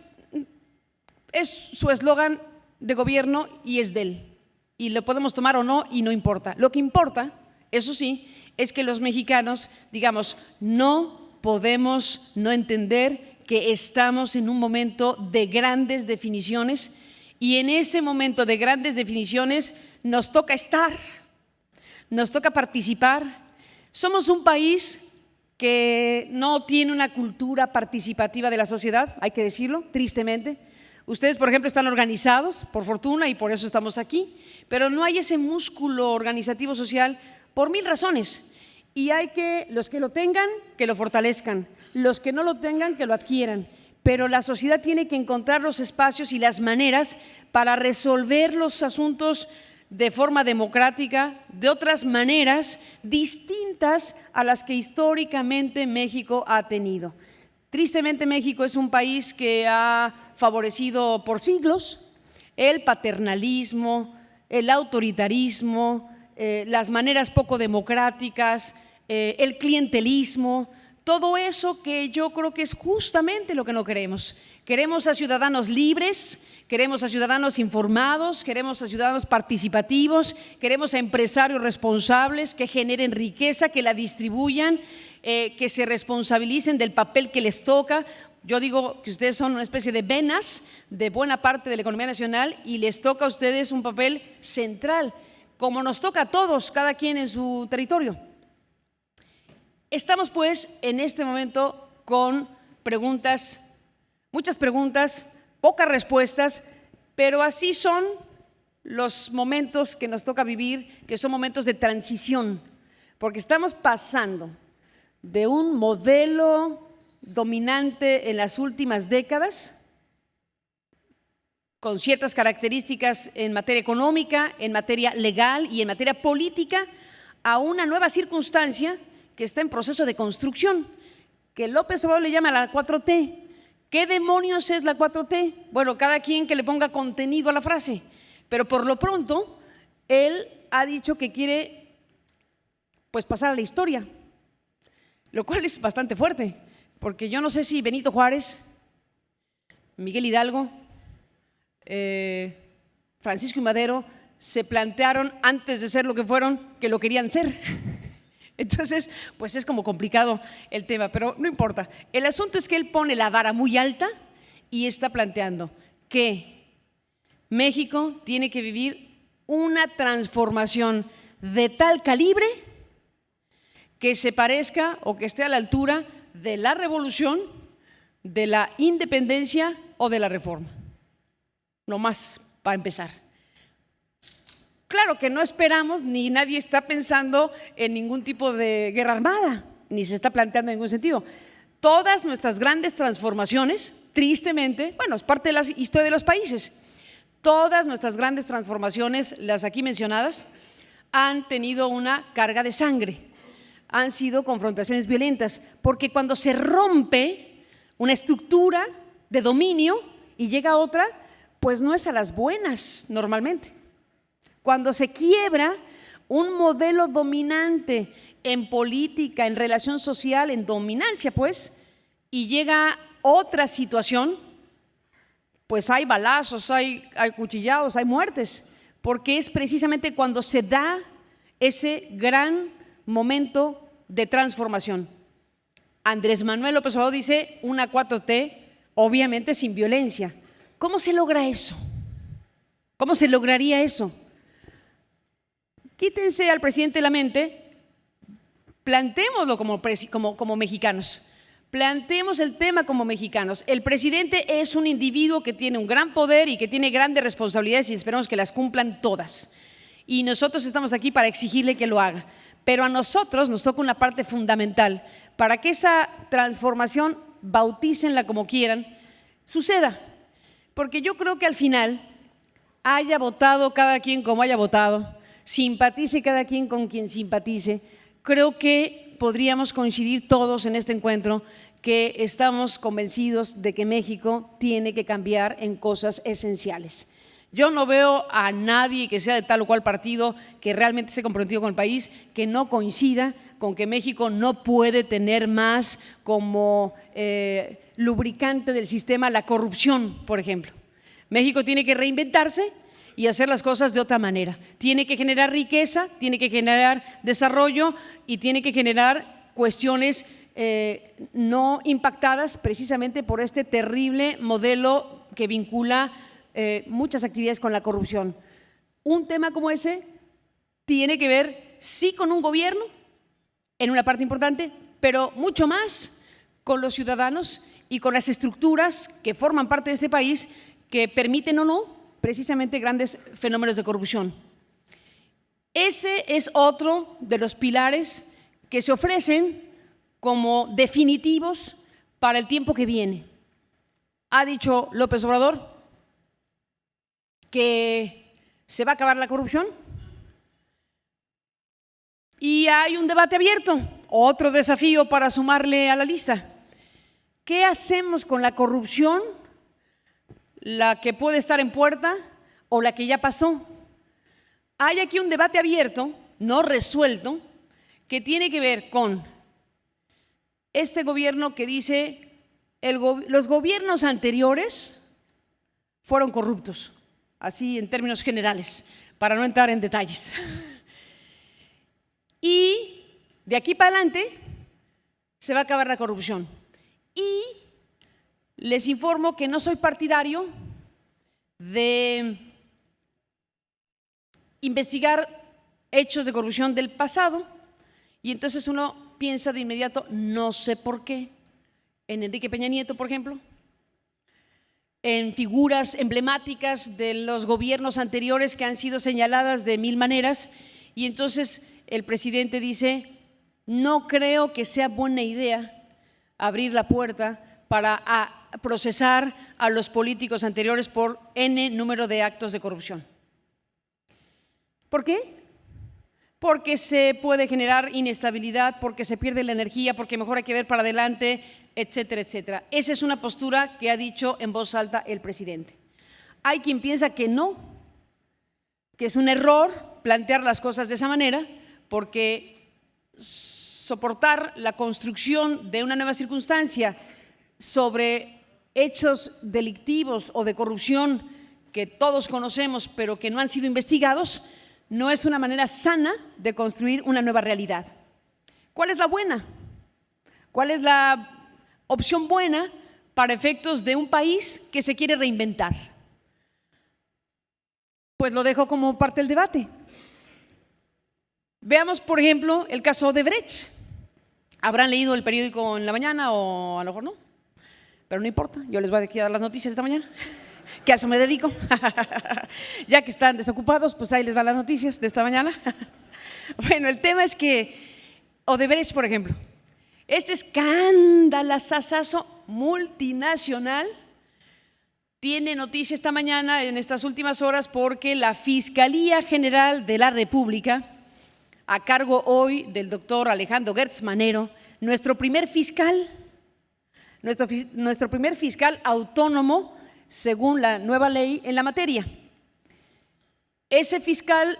es su eslogan de gobierno y es de él. Y lo podemos tomar o no y no importa. Lo que importa, eso sí, es que los mexicanos, digamos, no podemos no entender que estamos en un momento de grandes definiciones y en ese momento de grandes definiciones nos toca estar, nos toca participar. Somos un país que no tiene una cultura participativa de la sociedad, hay que decirlo, tristemente. Ustedes, por ejemplo, están organizados, por fortuna, y por eso estamos aquí, pero no hay ese músculo organizativo social por mil razones. Y hay que, los que lo tengan, que lo fortalezcan, los que no lo tengan, que lo adquieran. Pero la sociedad tiene que encontrar los espacios y las maneras para resolver los asuntos de forma democrática, de otras maneras distintas a las que históricamente México ha tenido. Tristemente, México es un país que ha favorecido por siglos el paternalismo, el autoritarismo, las maneras poco democráticas, el clientelismo, todo eso que yo creo que es justamente lo que no queremos. Queremos a ciudadanos libres, queremos a ciudadanos informados, queremos a ciudadanos participativos, queremos a empresarios responsables que generen riqueza, que la distribuyan, que se responsabilicen del papel que les toca. Yo digo que ustedes son una especie de venas de buena parte de la economía nacional y les toca a ustedes un papel central, como nos toca a todos, cada quien en su territorio. Estamos pues en este momento con preguntas, muchas preguntas, pocas respuestas, pero así son los momentos que nos toca vivir, que son momentos de transición, porque estamos pasando de un modelo dominante en las últimas décadas, con ciertas características en materia económica, en materia legal y en materia política, a una nueva circunstancia que está en proceso de construcción, que López Obrador le llama la 4T. ¿Qué demonios es la 4T? Bueno, cada quien que le ponga contenido a la frase, pero por lo pronto él ha dicho que quiere pues pasar a la historia, lo cual es bastante fuerte, porque yo no sé si Benito Juárez, Miguel Hidalgo, Francisco y Madero se plantearon antes de ser lo que fueron que lo querían ser. Entonces, pues es como complicado el tema, pero no importa. El asunto es que él pone la vara muy alta y está planteando que México tiene que vivir una transformación de tal calibre que se parezca o que esté a la altura de la revolución, de la independencia o de la reforma. No más para empezar. Claro que no esperamos, ni nadie está pensando en ningún tipo de guerra armada, ni se está planteando en ningún sentido. Todas nuestras grandes transformaciones, tristemente, bueno, es parte de la historia de los países, todas nuestras grandes transformaciones, las aquí mencionadas, han tenido una carga de sangre, han sido confrontaciones violentas, porque cuando se rompe una estructura de dominio y llega otra, pues no es a las buenas normalmente. Cuando se quiebra un modelo dominante en política, en relación social, en dominancia, pues, y llega otra situación, pues hay balazos, hay cuchillados, hay muertes, porque es precisamente cuando se da ese gran momento de transformación. Andrés Manuel López Obrador dice una 4T, obviamente sin violencia. ¿Cómo se logra eso? ¿Cómo se lograría eso? Quítense al presidente de la mente, plantémoslo como mexicanos, planteemos el tema como mexicanos. El presidente es un individuo que tiene un gran poder y que tiene grandes responsabilidades y esperamos que las cumplan todas. Y nosotros estamos aquí para exigirle que lo haga. Pero a nosotros nos toca una parte fundamental para que esa transformación, bautícenla como quieran, suceda. Porque yo creo que al final haya votado cada quien como haya votado, simpatice cada quien con quien simpatice, creo que podríamos coincidir todos en este encuentro que estamos convencidos de que México tiene que cambiar en cosas esenciales. Yo no veo a nadie que sea de tal o cual partido que realmente esté comprometido con el país que no coincida con que México no puede tener más como lubricante del sistema la corrupción, por ejemplo. México tiene que reinventarse y hacer las cosas de otra manera. Tiene que generar riqueza, tiene que generar desarrollo y tiene que generar cuestiones no impactadas precisamente por este terrible modelo que vincula muchas actividades con la corrupción. Un tema como ese tiene que ver, sí, con un gobierno, en una parte importante, pero mucho más con los ciudadanos y con las estructuras que forman parte de este país que permiten o no precisamente grandes fenómenos de corrupción. Ese es otro de los pilares que se ofrecen como definitivos para el tiempo que viene. Ha dicho López Obrador que se va a acabar la corrupción y hay un debate abierto, otro desafío para sumarle a la lista. ¿Qué hacemos con la corrupción? La que puede estar en puerta o la que ya pasó. Hay aquí un debate abierto, no resuelto, que tiene que ver con este gobierno que dice los gobiernos anteriores fueron corruptos, así en términos generales, para no entrar en detalles. Y de aquí para adelante se va a acabar la corrupción. Y les informo que no soy partidario de investigar hechos de corrupción del pasado y entonces uno piensa de inmediato, no sé por qué, en Enrique Peña Nieto, por ejemplo, en figuras emblemáticas de los gobiernos anteriores que han sido señaladas de mil maneras y entonces el presidente dice, no creo que sea buena idea abrir la puerta para procesar a los políticos anteriores por N número de actos de corrupción. ¿Por qué? Porque se puede generar inestabilidad, porque se pierde la energía, porque mejor hay que ver para adelante, etcétera, etcétera. Esa es una postura que ha dicho en voz alta el presidente. Hay quien piensa que no, que es un error plantear las cosas de esa manera, porque soportar la construcción de una nueva circunstancia sobre hechos delictivos o de corrupción que todos conocemos pero que no han sido investigados, no es una manera sana de construir una nueva realidad. ¿Cuál es la buena? ¿Cuál es la opción buena para efectos de un país que se quiere reinventar? Pues lo dejo como parte del debate. Veamos, por ejemplo, el caso Odebrecht. ¿Habrán leído el periódico en la mañana o a lo mejor no? Pero no importa, yo les voy a dar las noticias esta mañana, que a eso me dedico. Ya que están desocupados, pues ahí les van las noticias de esta mañana. Bueno, el tema es que Odebrecht, por ejemplo, este escandalazazo multinacional tiene noticia esta mañana, en estas últimas horas, porque la Fiscalía General de la República, a cargo hoy del doctor Alejandro Gertz Manero, nuestro primer fiscal autónomo según la nueva ley en la materia. Ese fiscal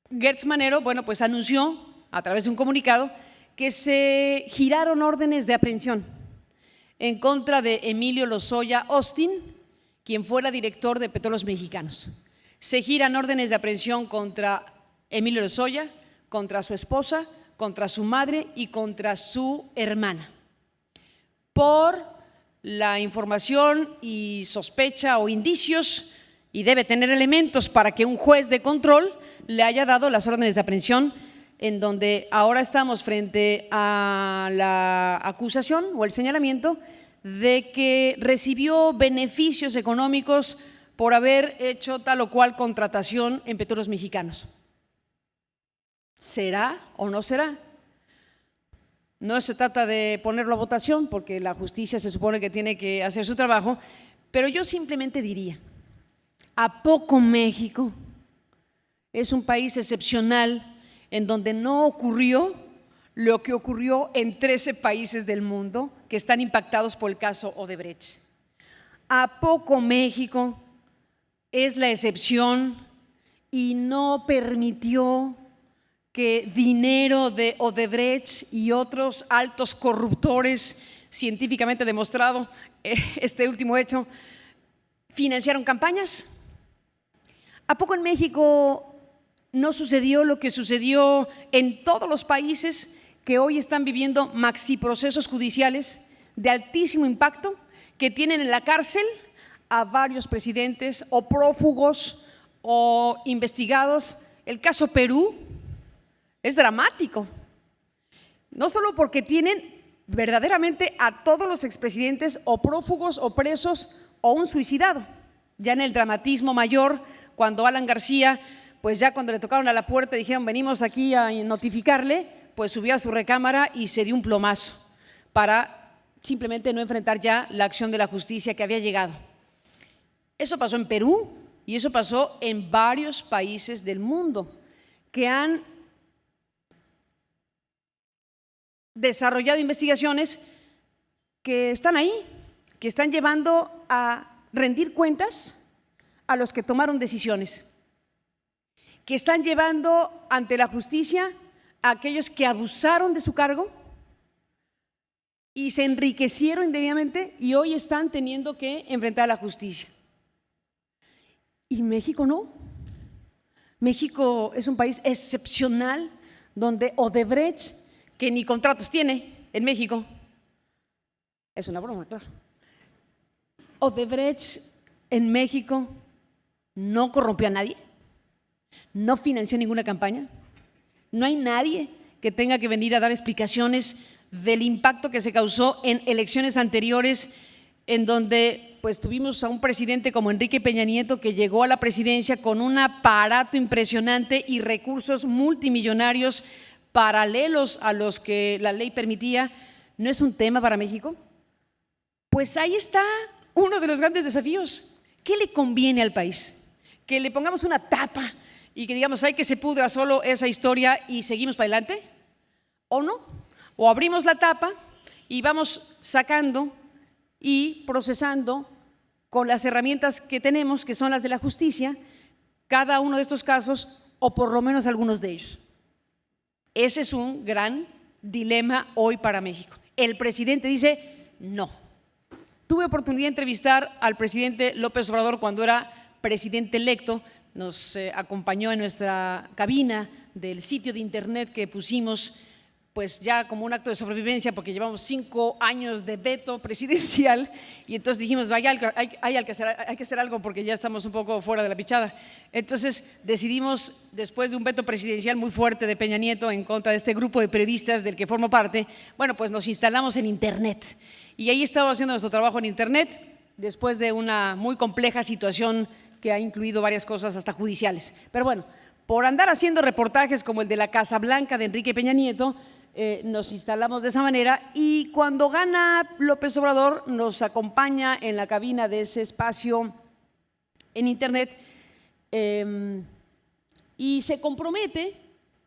Gertz Manero, bueno, pues anunció a través de un comunicado que se giraron órdenes de aprehensión en contra de Emilio Lozoya Austin, quien fuera director de Petróleos Mexicanos. Se giran órdenes de aprehensión contra Emilio Lozoya, contra su esposa, contra su madre y contra su hermana, por la información y sospecha o indicios, y debe tener elementos para que un juez de control le haya dado las órdenes de aprehensión, en donde ahora estamos frente a la acusación o el señalamiento de que recibió beneficios económicos por haber hecho tal o cual contratación en Petróleos Mexicanos. ¿Será o no será? No se trata de ponerlo a votación, porque la justicia se supone que tiene que hacer su trabajo, pero yo simplemente diría, ¿a poco México es un país excepcional en donde no ocurrió lo que ocurrió en 13 países del mundo que están impactados por el caso Odebrecht? ¿A poco México es la excepción y no permitió que dinero de Odebrecht y otros altos corruptores, científicamente demostrado este último hecho, financiaron campañas? ¿A poco en México no sucedió lo que sucedió en todos los países que hoy están viviendo maxiprocesos judiciales de altísimo impacto, que tienen en la cárcel a varios presidentes o prófugos o investigados? El caso Perú es dramático, no solo porque tienen verdaderamente a todos los expresidentes o prófugos o presos o un suicidado. Ya en el dramatismo mayor, cuando Alan García, pues ya cuando le tocaron a la puerta y dijeron venimos aquí a notificarle, pues subió a su recámara y se dio un plomazo para simplemente no enfrentar ya la acción de la justicia que había llegado. Eso pasó en Perú y eso pasó en varios países del mundo que han desarrollado investigaciones que están ahí, que están llevando a rendir cuentas a los que tomaron decisiones, que están llevando ante la justicia a aquellos que abusaron de su cargo y se enriquecieron indebidamente y hoy están teniendo que enfrentar a la justicia. Y México no. México es un país excepcional donde Odebrecht, que ni contratos tiene en México, es una broma, claro. Odebrecht en México no corrompió a nadie, no financió ninguna campaña, no hay nadie que tenga que venir a dar explicaciones del impacto que se causó en elecciones anteriores, en donde pues tuvimos a un presidente como Enrique Peña Nieto que llegó a la presidencia con un aparato impresionante y recursos multimillonarios paralelos a los que la ley permitía. ¿No es un tema para México? Pues ahí está uno de los grandes desafíos. ¿Qué le conviene al país? ¿Que le pongamos una tapa y que digamos, hay que se pudra solo esa historia y seguimos para adelante? ¿O no? O abrimos la tapa y vamos sacando y procesando con las herramientas que tenemos, que son las de la justicia, cada uno de estos casos o por lo menos algunos de ellos. Ese es un gran dilema hoy para México. El presidente dice no. Tuve oportunidad de entrevistar al presidente López Obrador cuando era presidente electo. Nos acompañó en nuestra cabina del sitio de internet que pusimos, pues ya como un acto de sobrevivencia, porque llevamos 5 años de veto presidencial y entonces dijimos hay que hacer algo porque ya estamos un poco fuera de la pichada. Entonces decidimos, después de un veto presidencial muy fuerte de Peña Nieto en contra de este grupo de periodistas del que formo parte, bueno, pues nos instalamos en internet y ahí estamos haciendo nuestro trabajo en internet después de una muy compleja situación que ha incluido varias cosas hasta judiciales. Pero bueno, por andar haciendo reportajes como el de la Casa Blanca de Enrique Peña Nieto, nos instalamos de esa manera y cuando gana López Obrador nos acompaña en la cabina de ese espacio en internet y se compromete,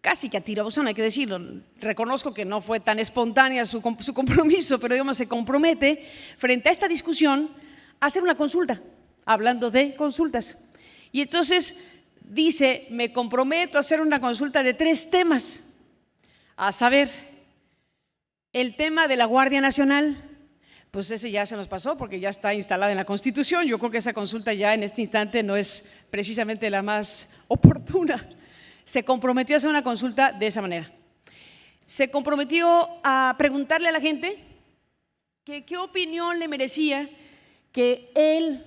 casi que a tirabuzón, hay que decirlo, reconozco que no fue tan espontánea su compromiso, pero digamos se compromete frente a esta discusión a hacer una consulta, hablando de consultas. Y entonces dice, me comprometo a hacer una consulta de 3 temas. A saber, el tema de la Guardia Nacional, pues ese ya se nos pasó porque ya está instalada en la Constitución. Yo creo que esa consulta ya en este instante no es precisamente la más oportuna. Se comprometió a hacer una consulta de esa manera. se comprometió a preguntarle a la gente que qué opinión le merecía que él,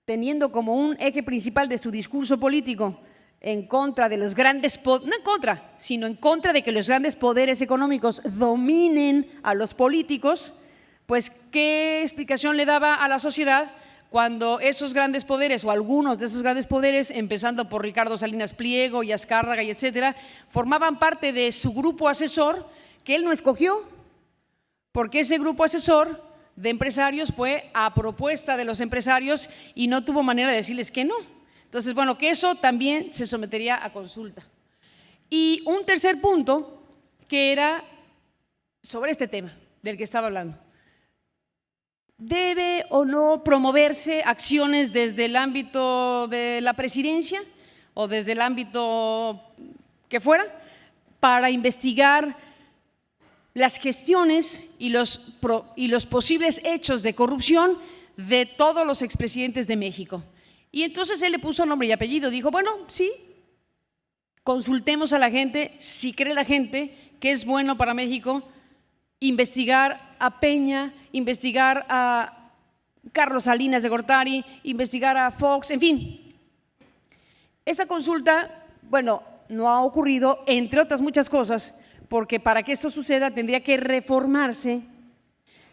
teniendo como un eje principal de su discurso político en contra de los grandes, no en contra, sino en contra de que los grandes poderes económicos dominen a los políticos, pues qué explicación le daba a la sociedad cuando esos grandes poderes o algunos de esos grandes poderes, empezando por Ricardo Salinas Pliego y Azcárraga y etcétera, formaban parte de su grupo asesor que él no escogió, porque ese grupo asesor de empresarios fue a propuesta de los empresarios y no tuvo manera de decirles que no. Entonces, bueno, que eso también se sometería a consulta. Y un tercer punto que era sobre este tema del que estaba hablando. ¿Debe o no promoverse acciones desde el ámbito de la presidencia o desde el ámbito que fuera para investigar las gestiones y los posibles hechos de corrupción de todos los expresidentes de México? Y entonces él le puso nombre y apellido, dijo, bueno, sí, consultemos a la gente, si cree la gente que es bueno para México investigar a Peña, investigar a Carlos Salinas de Gortari, investigar a Fox, en fin. Esa consulta, bueno, no ha ocurrido, entre otras muchas cosas, porque para que eso suceda tendría que reformarse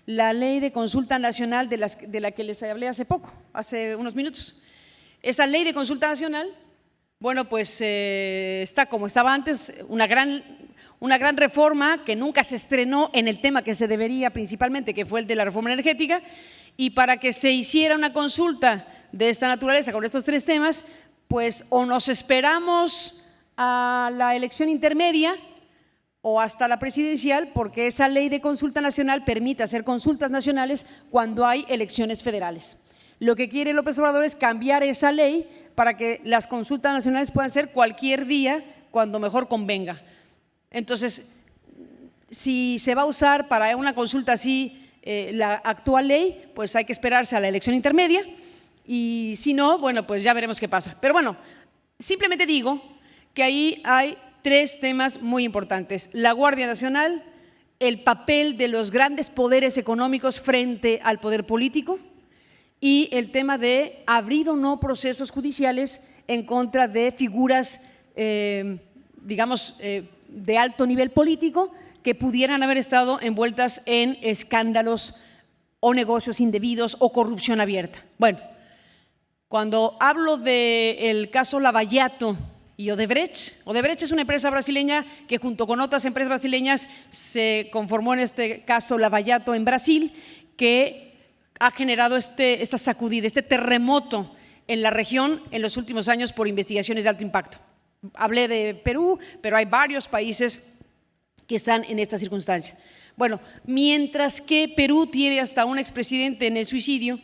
la ley de consulta nacional de la que les hablé hace poco, hace unos minutos. Esa ley de consulta nacional, bueno, pues está como estaba antes, una gran reforma que nunca se estrenó en el tema que se debería principalmente, que fue el de la reforma energética, y para que se hiciera una consulta de esta naturaleza con estos tres temas, pues o nos esperamos a la elección intermedia o hasta la presidencial, porque esa ley de consulta nacional permite hacer consultas nacionales cuando hay elecciones federales. Lo que quiere López Obrador es cambiar esa ley para que las consultas nacionales puedan ser cualquier día, cuando mejor convenga. Entonces, si se va a usar para una consulta así la actual ley, pues hay que esperarse a la elección intermedia y si no, bueno, pues ya veremos qué pasa. Pero bueno, simplemente digo que ahí hay tres temas muy importantes. La Guardia Nacional, el papel de los grandes poderes económicos frente al poder político y el tema de abrir o no procesos judiciales en contra de figuras, digamos, de alto nivel político que pudieran haber estado envueltas en escándalos o negocios indebidos o corrupción abierta. Bueno, cuando hablo del caso Lavallato y Odebrecht, Odebrecht es una empresa brasileña que junto con otras empresas brasileñas se conformó en este caso Lavallato en Brasil, que ha generado esta sacudida, este terremoto en la región en los últimos años por investigaciones de alto impacto. Hablé de Perú, pero hay varios países que están en esta circunstancia. Bueno, mientras que Perú tiene hasta un expresidente en el suicidio,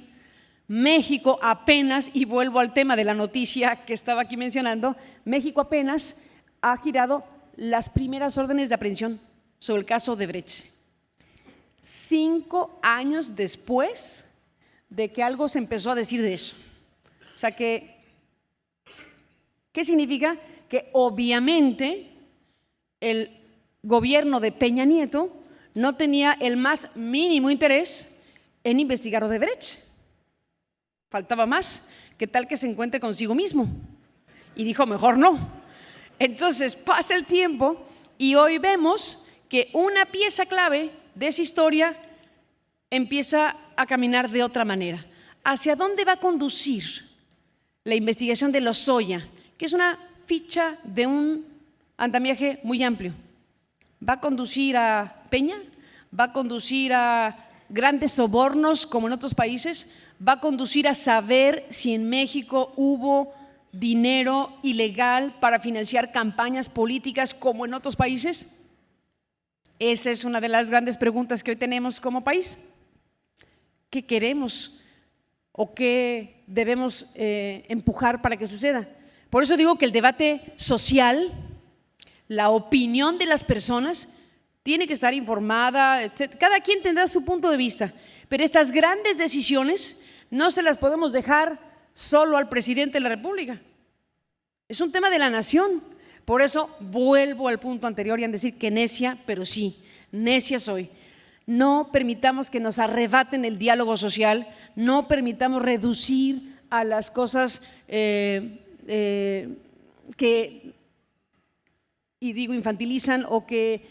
México apenas, y vuelvo al tema de la noticia que estaba aquí mencionando, México apenas ha girado las primeras órdenes de aprehensión sobre el caso Odebrecht. 5 años después de que algo se empezó a decir de eso. O sea que, ¿qué significa? Que obviamente el gobierno de Peña Nieto no tenía el más mínimo interés en investigar Odebrecht. Faltaba más, ¿qué tal que se encuentre consigo mismo? Y dijo, mejor no. Entonces pasa el tiempo y hoy vemos que una pieza clave de esa historia empieza a caminar de otra manera. ¿Hacia dónde va a conducir la investigación de Lozoya? Que es una ficha de un andamiaje muy amplio. ¿Va a conducir a Peña? ¿Va a conducir a grandes sobornos como en otros países? ¿Va a conducir a saber si en México hubo dinero ilegal para financiar campañas políticas como en otros países? Esa es una de las grandes preguntas que hoy tenemos como país. ¿Qué queremos o qué debemos empujar para que suceda? Por eso digo que el debate social, la opinión de las personas, tiene que estar informada, etc. Cada quien tendrá su punto de vista, pero estas grandes decisiones no se las podemos dejar solo al presidente de la República. Es un tema de la nación, Por eso vuelvo al punto anterior y a decir que necia, pero sí, necia soy. No permitamos que nos arrebaten el diálogo social, no permitamos reducir a las cosas que, y digo, infantilizan o que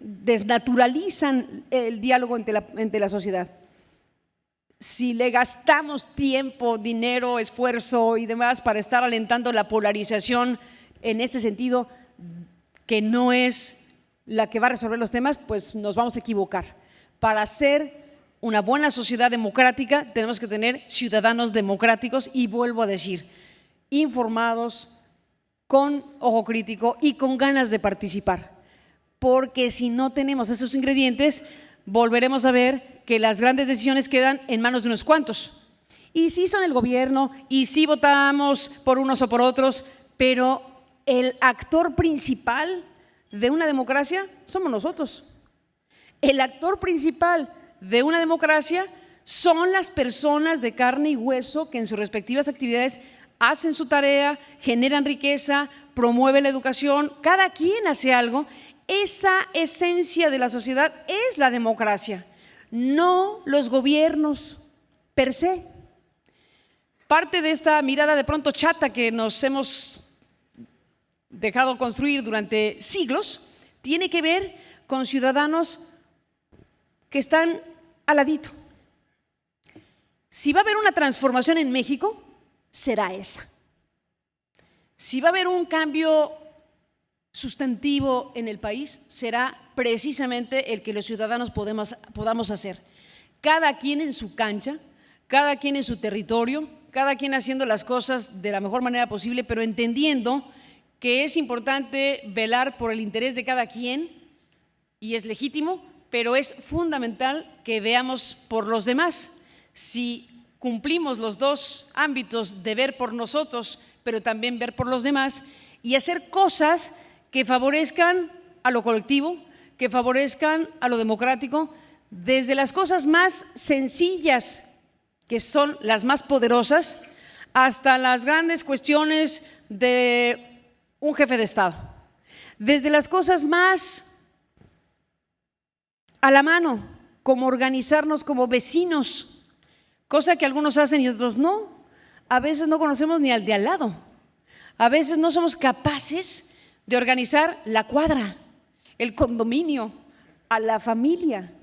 desnaturalizan el diálogo entre la sociedad. Si le gastamos tiempo, dinero, esfuerzo y demás para estar alentando la polarización en ese sentido, que no es la que va a resolver los temas, pues nos vamos a equivocar. Para ser una buena sociedad democrática tenemos que tener ciudadanos democráticos y vuelvo a decir, informados, con ojo crítico y con ganas de participar. Porque si no tenemos esos ingredientes, volveremos a ver que las grandes decisiones quedan en manos de unos cuantos. Y sí son el gobierno, y sí votamos por unos o por otros, pero el actor principal de una democracia somos nosotros. El actor principal de una democracia son las personas de carne y hueso que en sus respectivas actividades hacen su tarea, generan riqueza, promueven la educación, cada quien hace algo. Esa esencia de la sociedad es la democracia, no los gobiernos per se. Parte de esta mirada de pronto chata que nos hemos dejado construir durante siglos tiene que ver con ciudadanos que están al ladito. Si va a haber una transformación en México, será esa. Si va a haber un cambio sustantivo en el país, será precisamente el que los ciudadanos podamos hacer. Cada quien en su cancha, cada quien en su territorio, cada quien haciendo las cosas de la mejor manera posible, pero entendiendo que es importante velar por el interés de cada quien y es legítimo, pero es fundamental que veamos por los demás. Si cumplimos los dos ámbitos de ver por nosotros, pero también ver por los demás y hacer cosas que favorezcan a lo colectivo, que favorezcan a lo democrático, desde las cosas más sencillas, que son las más poderosas, hasta las grandes cuestiones de un jefe de Estado, desde las cosas más a la mano, como organizarnos como vecinos, cosa que algunos hacen y otros no. A veces no conocemos ni al de al lado, a veces no somos capaces de organizar la cuadra, el condominio, a la familia.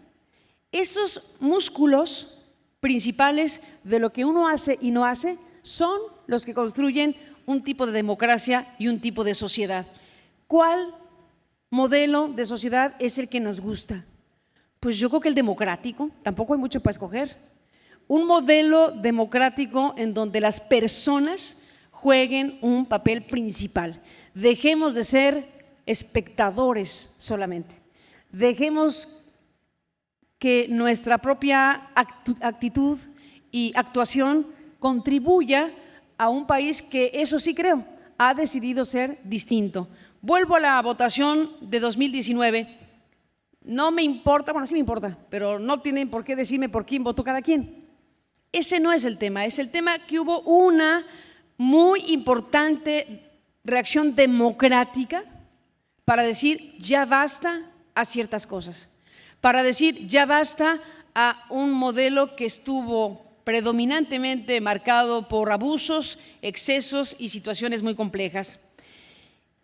Esos músculos principales de lo que uno hace y no hace son los que construyen un tipo de democracia y un tipo de sociedad. ¿Cuál modelo de sociedad es el que nos gusta? Pues yo creo que el democrático, tampoco hay mucho para escoger. Un modelo democrático en donde las personas jueguen un papel principal. Dejemos de ser espectadores solamente. Dejemos que nuestra propia actitud y actuación contribuya a un país que, eso sí creo, ha decidido ser distinto. Vuelvo a la votación de 2019. No me importa, bueno, sí me importa, pero no tienen por qué decirme por quién votó cada quien. Ese no es el tema, es el tema que hubo una muy importante reacción democrática para decir ya basta a ciertas cosas, para decir ya basta a un modelo que estuvo predominantemente marcado por abusos, excesos y situaciones muy complejas.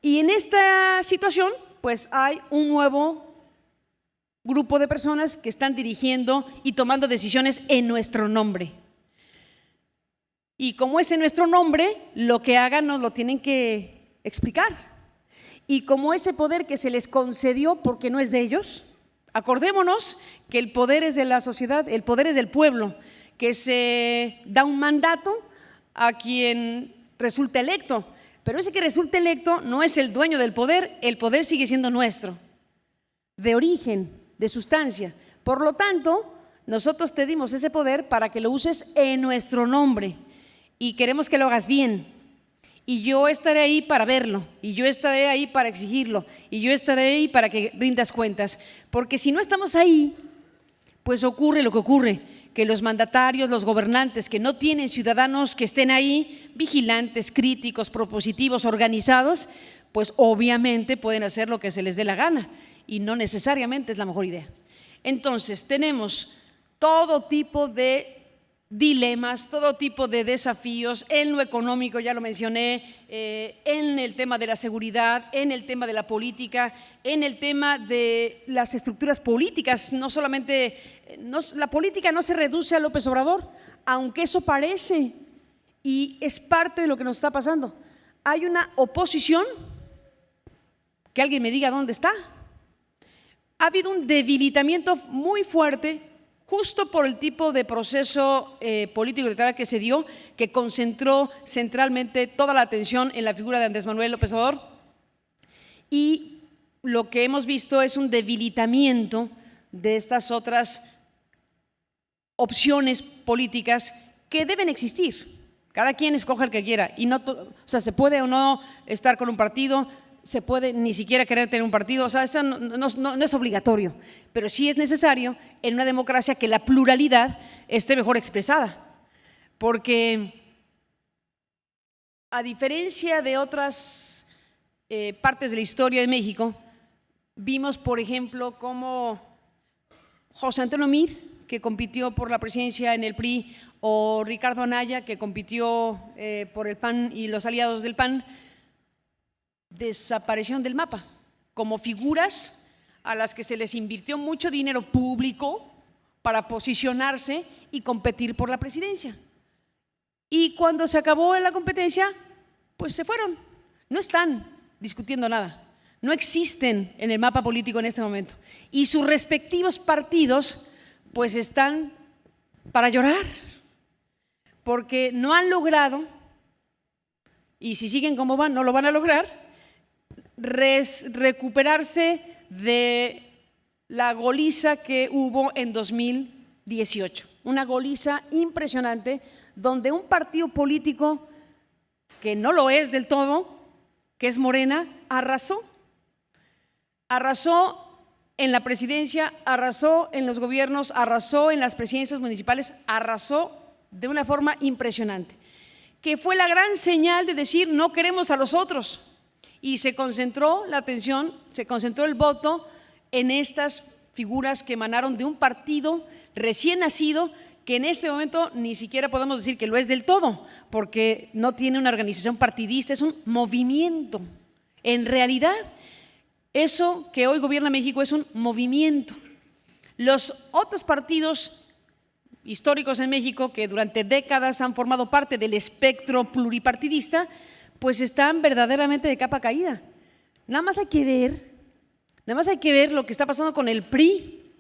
Y en esta situación, pues hay un nuevo grupo de personas que están dirigiendo y tomando decisiones en nuestro nombre. Y como es en nuestro nombre, lo que hagan nos lo tienen que explicar. Y como ese poder que se les concedió porque no es de ellos, acordémonos que el poder es de la sociedad, el poder es del pueblo, que se da un mandato a quien resulta electo, pero ese que resulta electo no es el dueño del poder, el poder sigue siendo nuestro, de origen, de sustancia. Por lo tanto, nosotros te dimos ese poder para que lo uses en nuestro nombre y queremos que lo hagas bien. Y yo estaré ahí para verlo, y yo estaré ahí para exigirlo, y yo estaré ahí para que rindas cuentas. Porque si no estamos ahí, pues ocurre lo que ocurre, que los mandatarios, los gobernantes que no tienen ciudadanos que estén ahí, vigilantes, críticos, propositivos, organizados, pues obviamente pueden hacer lo que se les dé la gana y no necesariamente es la mejor idea. Entonces, tenemos todo tipo de dilemas, todo tipo de desafíos en lo económico, ya lo mencioné, en el tema de la seguridad, en el tema de la política, en el tema de las estructuras políticas. No solamente, la política no se reduce a López Obrador, aunque eso parece y es parte de lo que nos está pasando. Hay una oposición, que alguien me diga dónde está. Ha habido un debilitamiento muy fuerte justo por el tipo de proceso político electoral que se dio, que concentró centralmente toda la atención en la figura de Andrés Manuel López Obrador. Y lo que hemos visto es un debilitamiento de estas otras opciones políticas que deben existir. Cada quien escoja el que quiera. Y no, o sea, se puede o no estar con un partido, se puede ni siquiera querer tener un partido, o sea, eso no es obligatorio, pero sí es necesario en una democracia que la pluralidad esté mejor expresada, porque a diferencia de otras partes de la historia de México, vimos, por ejemplo, cómo José Antonio Meade, que compitió por la presidencia en el PRI, o Ricardo Anaya, que compitió por el PAN y los aliados del PAN, desaparecieron del mapa como figuras a las que se les invirtió mucho dinero público para posicionarse y competir por la presidencia. Y cuando se acabó la competencia, pues se fueron. No están discutiendo nada, no existen en el mapa político en este momento. Y sus respectivos partidos pues están para llorar, porque no han logrado, y si siguen como van, no lo van a lograr, recuperarse de la goliza que hubo en 2018. Una goliza impresionante donde un partido político que no lo es del todo, que es Morena, arrasó en la presidencia, arrasó en los gobiernos, arrasó en las presidencias municipales, arrasó de una forma impresionante, que fue la gran señal de decir no queremos a los otros. Y se concentró la atención, se concentró el voto en estas figuras que emanaron de un partido recién nacido, que en este momento ni siquiera podemos decir que lo es del todo, porque no tiene una organización partidista, es un movimiento. En realidad, eso que hoy gobierna México es un movimiento. Los otros partidos históricos en México, que durante décadas han formado parte del espectro pluripartidista, pues están verdaderamente de capa caída. Nada más hay que ver lo que está pasando con el PRI,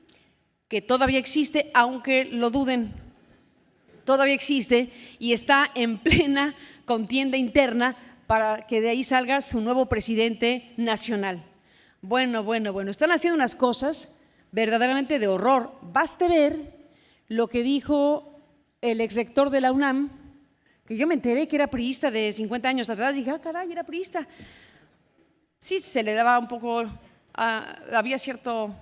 que todavía existe, aunque lo duden, todavía existe y está en plena contienda interna para que de ahí salga su nuevo presidente nacional. Bueno, están haciendo unas cosas verdaderamente de horror. Baste ver lo que dijo el exrector de la UNAM, que yo me enteré que era priista de 50 años atrás, dije, caray, era priista. Sí, se le daba un poco, había cierto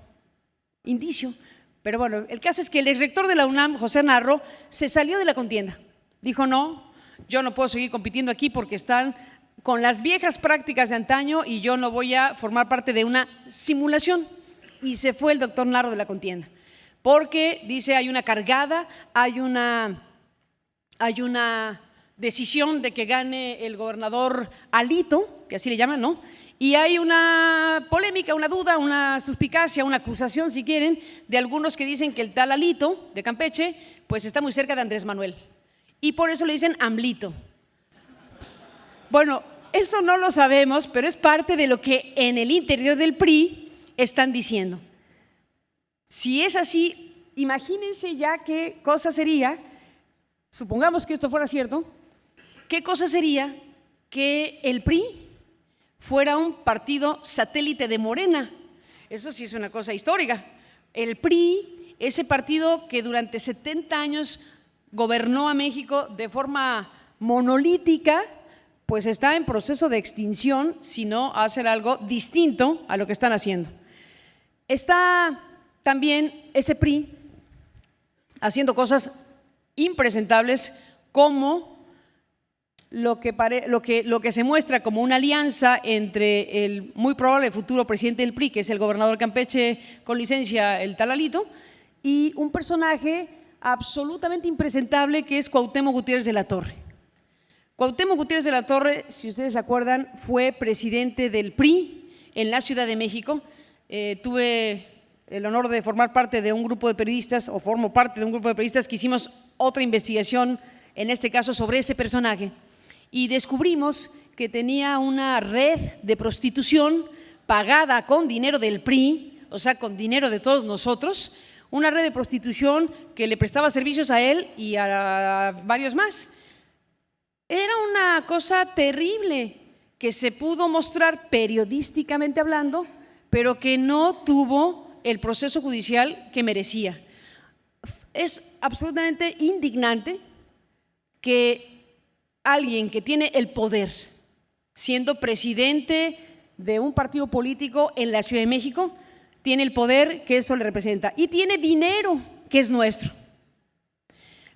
indicio, pero bueno, el caso es que el rector de la UNAM, José Narro, se salió de la contienda. Dijo, no, yo no puedo seguir compitiendo aquí porque están con las viejas prácticas de antaño y yo no voy a formar parte de una simulación. Y se fue el doctor Narro de la contienda, porque dice, hay una cargada, hay una decisión de que gane el gobernador Alito, que así le llaman, ¿no? Y hay una polémica, una duda, una suspicacia, una acusación, si quieren, de algunos que dicen que el tal Alito de Campeche, pues está muy cerca de Andrés Manuel. Y por eso le dicen AMLito. Bueno, eso no lo sabemos, pero es parte de lo que en el interior del PRI están diciendo. Si es así, imagínense ya qué cosa sería, supongamos que esto fuera cierto, qué cosa sería que el PRI fuera un partido satélite de Morena. Eso sí es una cosa histórica. El PRI, ese partido que durante 70 años gobernó a México de forma monolítica, pues está en proceso de extinción si no hacen algo distinto a lo que están haciendo. Está también ese PRI haciendo cosas impresentables como lo que se muestra como una alianza entre el muy probable futuro presidente del PRI, que es el gobernador de Campeche con licencia, el tal Alito, y un personaje absolutamente impresentable que es Cuauhtémoc Gutiérrez de la Torre. Cuauhtémoc Gutiérrez de la Torre, si ustedes se acuerdan, fue presidente del PRI en la Ciudad de México. Tuve el honor de formar parte de un grupo de periodistas, o formo parte de un grupo de periodistas que hicimos otra investigación, en este caso sobre ese personaje, y descubrimos que tenía una red de prostitución pagada con dinero del PRI, o sea, con dinero de todos nosotros, una red de prostitución que le prestaba servicios a él y a varios más. Era una cosa terrible que se pudo mostrar periodísticamente hablando, pero que no tuvo el proceso judicial que merecía. Es absolutamente indignante que alguien que tiene el poder, siendo presidente de un partido político en la Ciudad de México, tiene el poder que eso le representa y tiene dinero que es nuestro.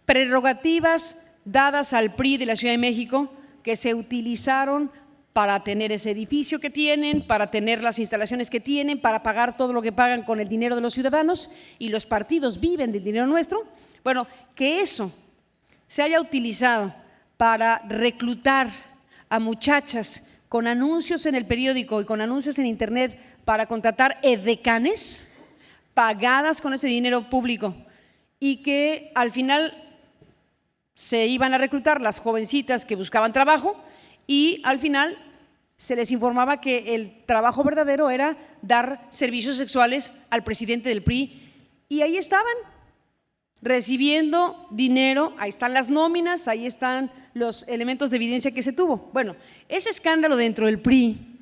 Prerrogativas dadas al PRI de la Ciudad de México que se utilizaron para tener ese edificio que tienen, para tener las instalaciones que tienen, para pagar todo lo que pagan con el dinero de los ciudadanos, y los partidos viven del dinero nuestro. Bueno, que eso se haya utilizado para reclutar a muchachas con anuncios en el periódico y con anuncios en internet para contratar edecanes pagadas con ese dinero público, y que al final se iban a reclutar las jovencitas que buscaban trabajo, y al final se les informaba que el trabajo verdadero era dar servicios sexuales al presidente del PRI, y ahí estaban recibiendo dinero. Ahí están las nóminas, ahí están los elementos de evidencia que se tuvo. Bueno, ese escándalo dentro del PRI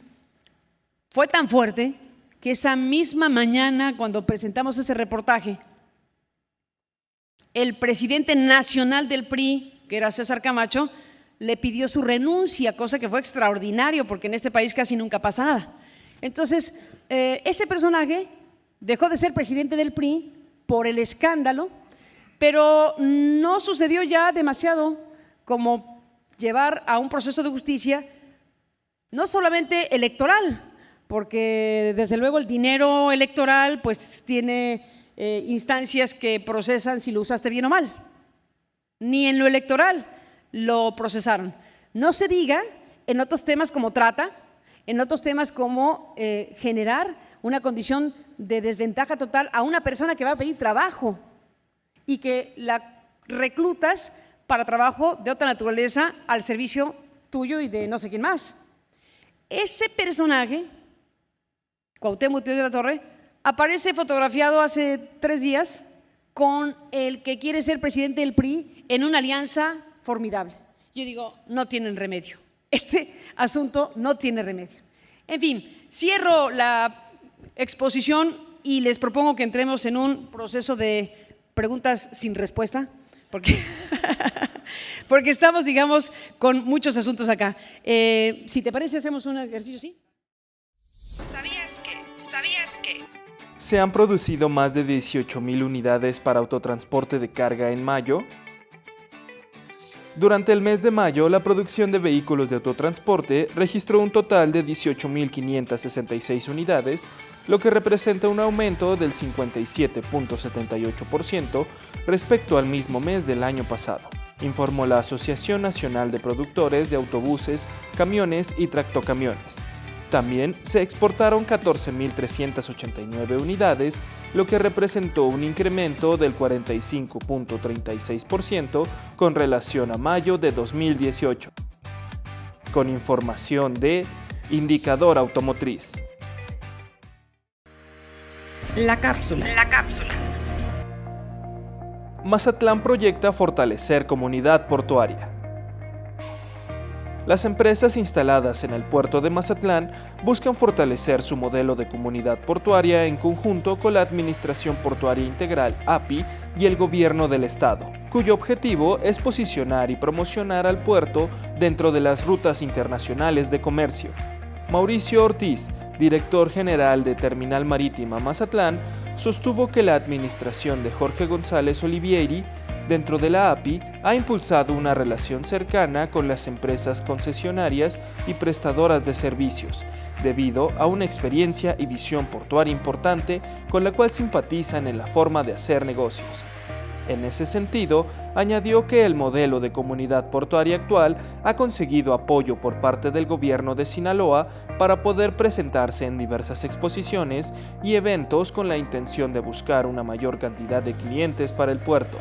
fue tan fuerte que esa misma mañana, cuando presentamos ese reportaje, el presidente nacional del PRI, que era César Camacho, le pidió su renuncia, cosa que fue extraordinario porque en este país casi nunca pasa nada. Entonces, ese personaje dejó de ser presidente del PRI por el escándalo, pero no sucedió ya demasiado como llevar a un proceso de justicia, no solamente electoral, porque desde luego el dinero electoral pues tiene instancias que procesan si lo usaste bien o mal. Ni en lo electoral lo procesaron. No se diga en otros temas como trata, en otros temas como generar una condición de desventaja total a una persona que va a pedir trabajo y que la reclutas para trabajo de otra naturaleza al servicio tuyo y de no sé quién más. Ese personaje, Cuauhtémoc Gutiérrez de la Torre, aparece fotografiado hace 3 días con el que quiere ser presidente del PRI en una alianza formidable. Yo digo, no tienen remedio. Este asunto no tiene remedio. En fin, cierro la exposición y les propongo que entremos en un proceso de preguntas sin respuesta, porque estamos, digamos, con muchos asuntos acá. Si te parece, hacemos un ejercicio, ¿sí? ¿Sabías que? Se han producido más de 18,000 unidades para autotransporte de carga en mayo. Durante el mes de mayo, la producción de vehículos de autotransporte registró un total de 18,566 unidades, lo que representa un aumento del 57,78% respecto al mismo mes del año pasado, informó la Asociación Nacional de Productores de Autobuses, Camiones y Tractocamiones. También se exportaron 14,389 unidades, lo que representó un incremento del 45,36% con relación a mayo de 2018. Con información de Indicador Automotriz. La cápsula. Mazatlán proyecta fortalecer comunidad portuaria. Las empresas instaladas en el puerto de Mazatlán buscan fortalecer su modelo de comunidad portuaria en conjunto con la Administración Portuaria Integral, API, y el Gobierno del Estado, cuyo objetivo es posicionar y promocionar al puerto dentro de las rutas internacionales de comercio. Mauricio Ortiz, director general de Terminal Marítima Mazatlán, sostuvo que la administración de Jorge González Olivieri Dentro de la API, ha impulsado una relación cercana con las empresas concesionarias y prestadoras de servicios, debido a una experiencia y visión portuaria importante con la cual simpatizan en la forma de hacer negocios. En ese sentido, añadió que el modelo de comunidad portuaria actual ha conseguido apoyo por parte del gobierno de Sinaloa para poder presentarse en diversas exposiciones y eventos con la intención de buscar una mayor cantidad de clientes para el puerto.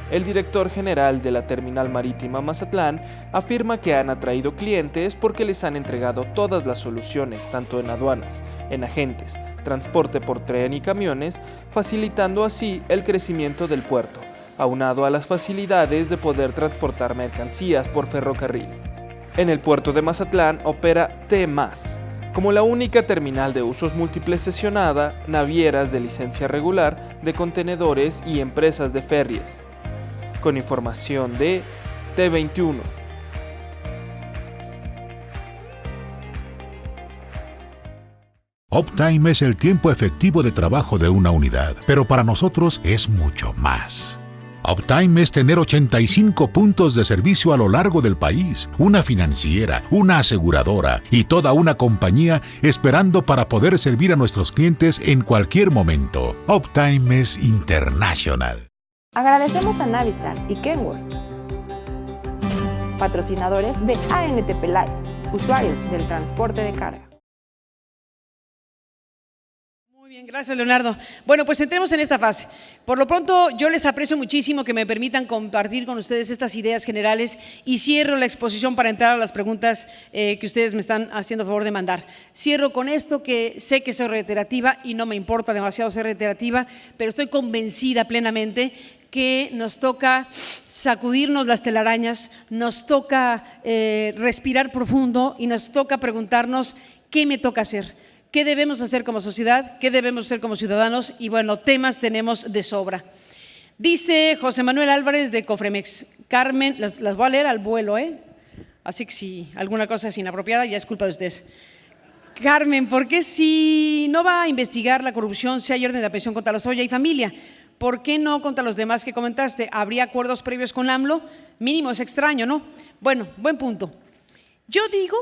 El director general de la Terminal Marítima Mazatlán afirma que han atraído clientes porque les han entregado todas las soluciones, tanto en aduanas, en agentes, transporte por tren y camiones, facilitando así el crecimiento del puerto, aunado a las facilidades de poder transportar mercancías por ferrocarril. En el puerto de Mazatlán opera T+, como la única terminal de usos múltiples sesionada, navieras de licencia regular, de contenedores y empresas de ferries. Con información de T21. Uptime es el tiempo efectivo de trabajo de una unidad, pero para nosotros es mucho más. Uptime es tener 85 puntos de servicio a lo largo del país, una financiera, una aseguradora y toda una compañía esperando para poder servir a nuestros clientes en cualquier momento. Uptime es international. Agradecemos a Navistar y Kenworth, patrocinadores de ANTP Live, usuarios del transporte de carga. Muy bien, gracias Leonardo. Bueno, pues entremos en esta fase. Por lo pronto, yo les aprecio muchísimo que me permitan compartir con ustedes estas ideas generales y cierro la exposición para entrar a las preguntas que ustedes me están haciendo favor de mandar. Cierro con esto que sé que soy reiterativa y no me importa demasiado ser reiterativa, pero estoy convencida plenamente que nos toca sacudirnos las telarañas, nos toca respirar profundo y nos toca preguntarnos qué me toca hacer. ¿Qué debemos hacer como sociedad? ¿Qué debemos hacer como ciudadanos? Y bueno, temas tenemos de sobra. Dice José Manuel Álvarez de Cofremex. Carmen, las voy a leer al vuelo, así que si alguna cosa es inapropiada, ya es culpa de ustedes. Carmen, ¿por qué si no va a investigar la corrupción si hay orden de aprehensión contra Lozoya y familia? ¿Por qué no contra los demás que comentaste? ¿Habría acuerdos previos con AMLO? Mínimo, es extraño, ¿no? Bueno, buen punto. Yo digo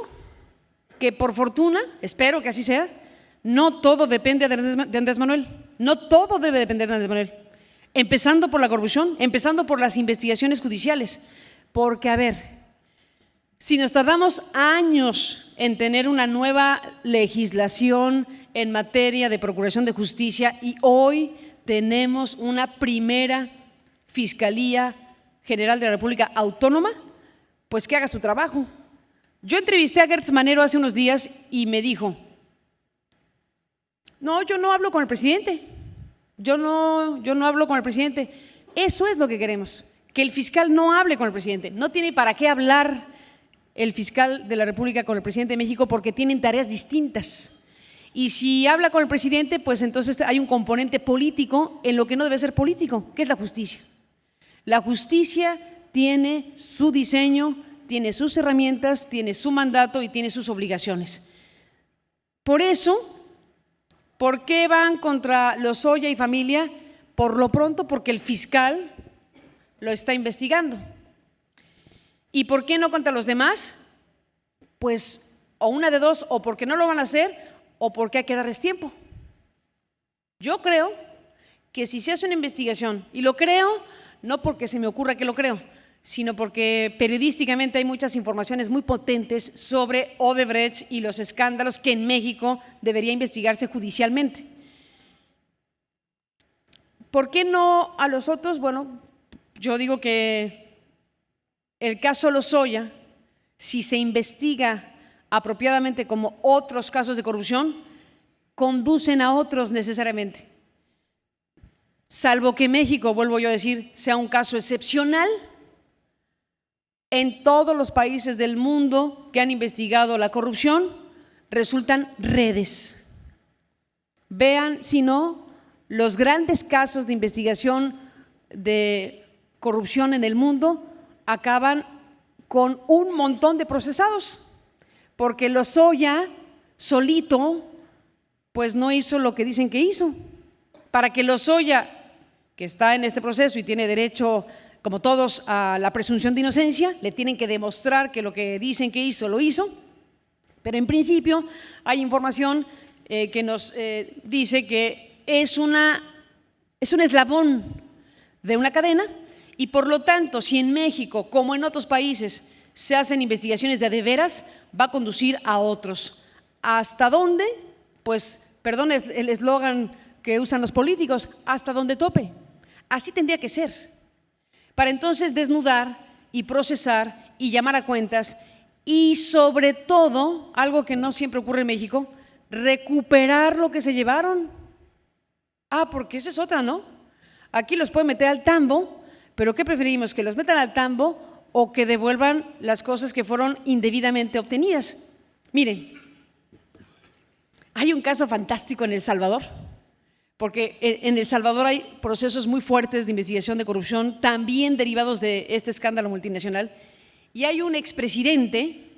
que por fortuna, espero que así sea, no todo depende de Andrés Manuel. No todo debe depender de Andrés Manuel. Empezando por la corrupción, empezando por las investigaciones judiciales. Porque, a ver, si nos tardamos años en tener una nueva legislación en materia de procuración de justicia y hoy tenemos una primera Fiscalía General de la República autónoma, pues que haga su trabajo. Yo entrevisté a Gertz Manero hace unos días y me dijo, no, yo no hablo con el presidente, yo no hablo con el presidente. Eso es lo que queremos, que el fiscal no hable con el presidente. No tiene para qué hablar el fiscal de la República con el presidente de México porque tienen tareas distintas. Y si habla con el presidente, pues entonces hay un componente político en lo que no debe ser político, que es la justicia. La justicia tiene su diseño, tiene sus herramientas, tiene su mandato y tiene sus obligaciones. Por eso, ¿por qué van contra Lozoya y familia? Por lo pronto, porque el fiscal lo está investigando. ¿Y por qué no contra los demás? Pues o una de dos, o porque no lo van a hacer, o porque hay que darles tiempo. Yo creo que si se hace una investigación, y lo creo no porque se me ocurra que lo creo, sino porque periodísticamente hay muchas informaciones muy potentes sobre Odebrecht y los escándalos que en México debería investigarse judicialmente. ¿Por qué no a los otros? Bueno, yo digo que el caso Lozoya, si se investiga apropiadamente como otros casos de corrupción, conducen a otros necesariamente. Salvo que México, vuelvo yo a decir, sea un caso excepcional, en todos los países del mundo que han investigado la corrupción resultan redes. Vean, si no, los grandes casos de investigación de corrupción en el mundo acaban con un montón de procesados, porque Lozoya solito pues no hizo lo que dicen que hizo. Para que Lozoya, que está en este proceso y tiene derecho como todos, a la presunción de inocencia, le tienen que demostrar que lo que dicen que hizo, lo hizo, pero en principio hay información que nos dice que es un eslabón de una cadena y por lo tanto, si en México, como en otros países, se hacen investigaciones de veras, va a conducir a otros. ¿Hasta dónde? Pues, perdón el eslogan que usan los políticos, hasta donde tope. Así tendría que ser, para entonces desnudar y procesar y llamar a cuentas y sobre todo, algo que no siempre ocurre en México, recuperar lo que se llevaron. Porque esa es otra, ¿no? Aquí los pueden meter al tambo, pero ¿qué preferimos? ¿Que los metan al tambo o que devuelvan las cosas que fueron indebidamente obtenidas? Miren, hay un caso fantástico en El Salvador, porque en El Salvador hay procesos muy fuertes de investigación de corrupción, también derivados de este escándalo multinacional, y hay un expresidente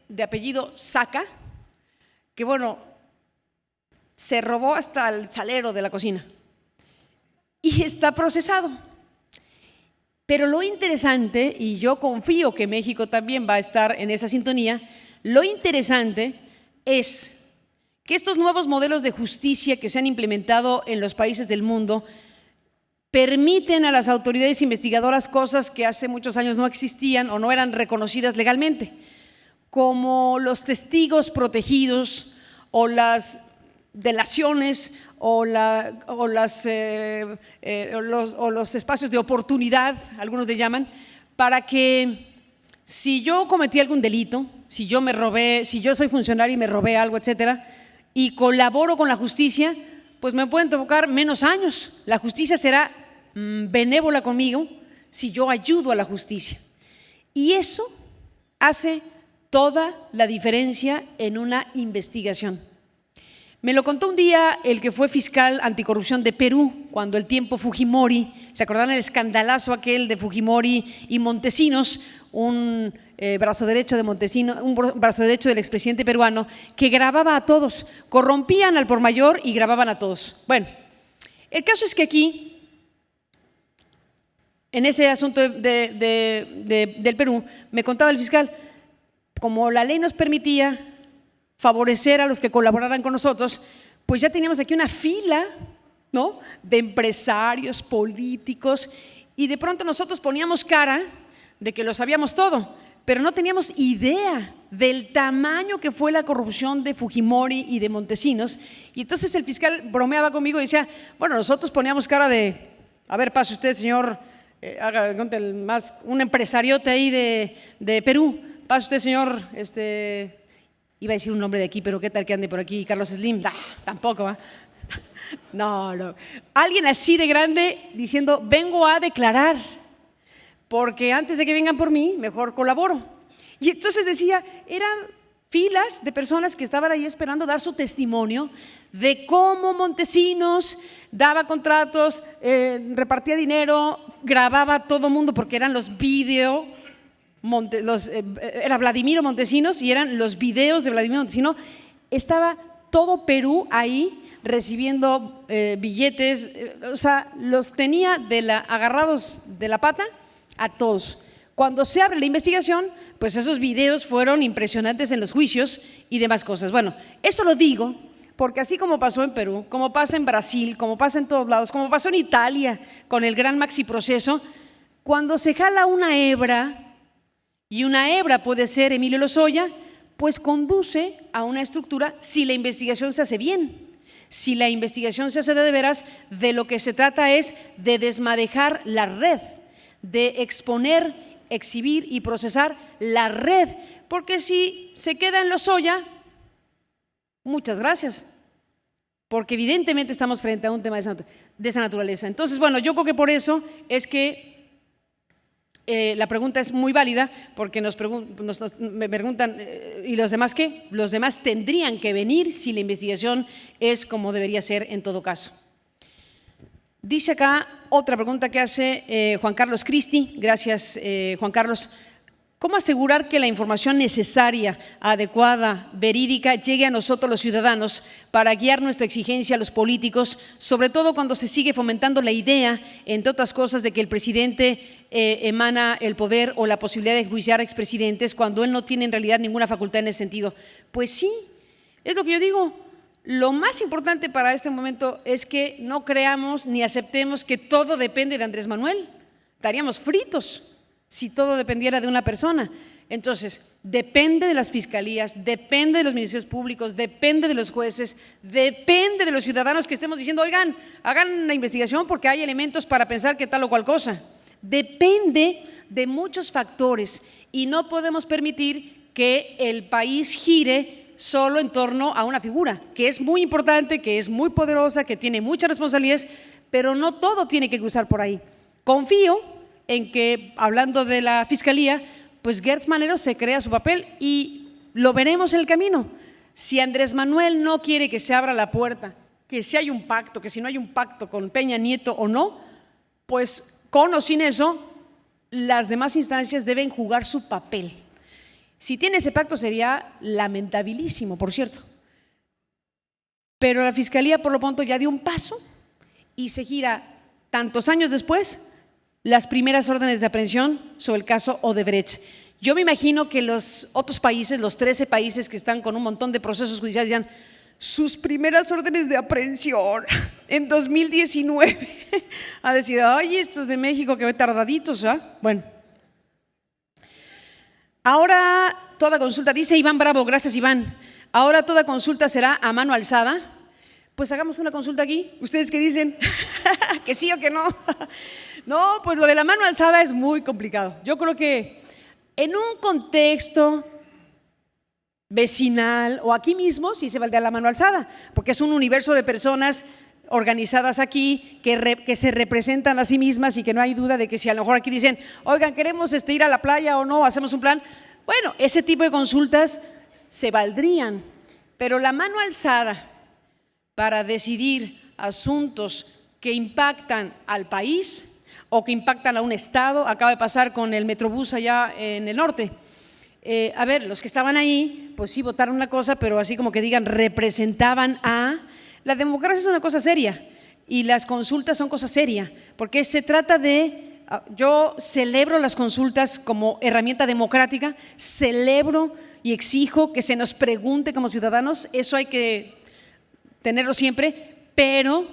de apellido Saca, que bueno, se robó hasta el salero de la cocina y está procesado. Pero lo interesante, y yo confío que México también va a estar en esa sintonía, lo interesante es que estos nuevos modelos de justicia que se han implementado en los países del mundo permiten a las autoridades investigadoras cosas que hace muchos años no existían o no eran reconocidas legalmente, como los testigos protegidos o las delaciones o los espacios de oportunidad, algunos le llaman, para que si yo cometí algún delito, si yo soy funcionario y me robé algo, etcétera, y colaboro con la justicia, pues me pueden tocar menos años. La justicia será benévola conmigo si yo ayudo a la justicia. Y eso hace toda la diferencia en una investigación. Me lo contó un día el que fue fiscal anticorrupción de Perú, cuando el tiempo Fujimori, ¿se acordaron el escandalazo aquel de Fujimori y Montesinos, un brazo derecho de Montesinos, un brazo derecho del expresidente peruano, que grababa a todos, corrompían al por mayor y grababan a todos? Bueno, el caso es que aquí, en ese asunto del Perú, me contaba el fiscal, como la ley nos permitía favorecer a los que colaboraran con nosotros, pues ya teníamos aquí una fila, ¿no?, de empresarios, políticos, y de pronto nosotros poníamos cara de que lo sabíamos todo, pero no teníamos idea del tamaño que fue la corrupción de Fujimori y de Montesinos. Y entonces el fiscal bromeaba conmigo y decía, bueno, nosotros poníamos cara de, a ver, pase usted, señor, haga un empresariote ahí de Perú, pase usted, señor, iba a decir un nombre de aquí, pero ¿qué tal que ande por aquí? Carlos Slim, tampoco, ¿va? No. Alguien así de grande diciendo, vengo a declarar, porque antes de que vengan por mí, mejor colaboro. Y entonces decía, eran filas de personas que estaban ahí esperando dar su testimonio de cómo Montesinos daba contratos, repartía dinero, grababa a todo mundo, porque eran los videos. Era Vladimiro Montesinos y eran los videos de Vladimiro Montesinos. Estaba todo Perú ahí recibiendo billetes, o sea, los tenía agarrados de la pata a todos. Cuando se abre la investigación, pues esos videos fueron impresionantes en los juicios y demás cosas. Bueno, eso lo digo porque así como pasó en Perú, como pasa en Brasil, como pasa en todos lados, como pasó en Italia con el gran Maxi Proceso, cuando se jala una hebra, y una hebra puede ser Emilio Lozoya, pues conduce a una estructura si la investigación se hace bien. Si la investigación se hace de veras, de lo que se trata es de desmadejar la red, de exponer, exhibir y procesar la red. Porque si se queda en Lozoya, muchas gracias, porque evidentemente estamos frente a un tema de esa naturaleza. Entonces, bueno, yo creo que por eso es que la pregunta es muy válida, porque me preguntan, ¿y los demás qué? Los demás tendrían que venir si la investigación es como debería ser en todo caso. Dice acá otra pregunta que hace Juan Carlos Cristi. Gracias, Juan Carlos. ¿Cómo asegurar que la información necesaria, adecuada, verídica, llegue a nosotros los ciudadanos para guiar nuestra exigencia a los políticos, sobre todo cuando se sigue fomentando la idea, entre otras cosas, de que el presidente emana el poder o la posibilidad de enjuiciar a expresidentes cuando él no tiene en realidad ninguna facultad en ese sentido? Pues sí, es lo que yo digo. Lo más importante para este momento es que no creamos ni aceptemos que todo depende de Andrés Manuel. Estaríamos fritos si todo dependiera de una persona. Entonces, depende de las fiscalías, depende de los ministerios públicos, depende de los jueces, depende de los ciudadanos que estemos diciendo, oigan, hagan una investigación porque hay elementos para pensar que tal o cual cosa. Depende de muchos factores y no podemos permitir que el país gire solo en torno a una figura, que es muy importante, que es muy poderosa, que tiene muchas responsabilidades, pero no todo tiene que cruzar por ahí. Confío en que, hablando de la Fiscalía, pues Gertz Manero se crea su papel y lo veremos en el camino. Si Andrés Manuel no quiere que se abra la puerta, que si hay un pacto, que si no hay un pacto con Peña Nieto o no, pues con o sin eso, las demás instancias deben jugar su papel. Si tiene ese pacto sería lamentabilísimo, por cierto. Pero la Fiscalía, por lo pronto, ya dio un paso y se gira tantos años después las primeras órdenes de aprehensión sobre el caso Odebrecht. Yo me imagino que los otros países, los 13 países que están con un montón de procesos judiciales, dirán, sus primeras órdenes de aprehensión en 2019. A decir, ay, estos de México que ve tardaditos, ¿ah? Bueno. Ahora toda consulta, dice Iván Bravo, gracias Iván, ahora toda consulta será a mano alzada. Pues hagamos una consulta aquí. ¿Ustedes qué dicen? ¿Que sí o que no? No, pues lo de la mano alzada es muy complicado. Yo creo que en un contexto vecinal o aquí mismo sí se valdría la mano alzada, porque es un universo de personas organizadas aquí que se representan a sí mismas y que no hay duda de que si a lo mejor aquí dicen, oigan, queremos ir a la playa o no, hacemos un plan. Bueno, ese tipo de consultas se valdrían, pero la mano alzada para decidir asuntos que impactan al país o que impactan a un estado, acaba de pasar con el Metrobús allá en el norte. A ver, los que estaban ahí, pues sí votaron una cosa, pero así como que digan, representaban a… La democracia es una cosa seria y las consultas son cosa seria, porque se trata de… Yo celebro las consultas como herramienta democrática, celebro y exijo que se nos pregunte como ciudadanos, eso hay que tenerlo siempre, pero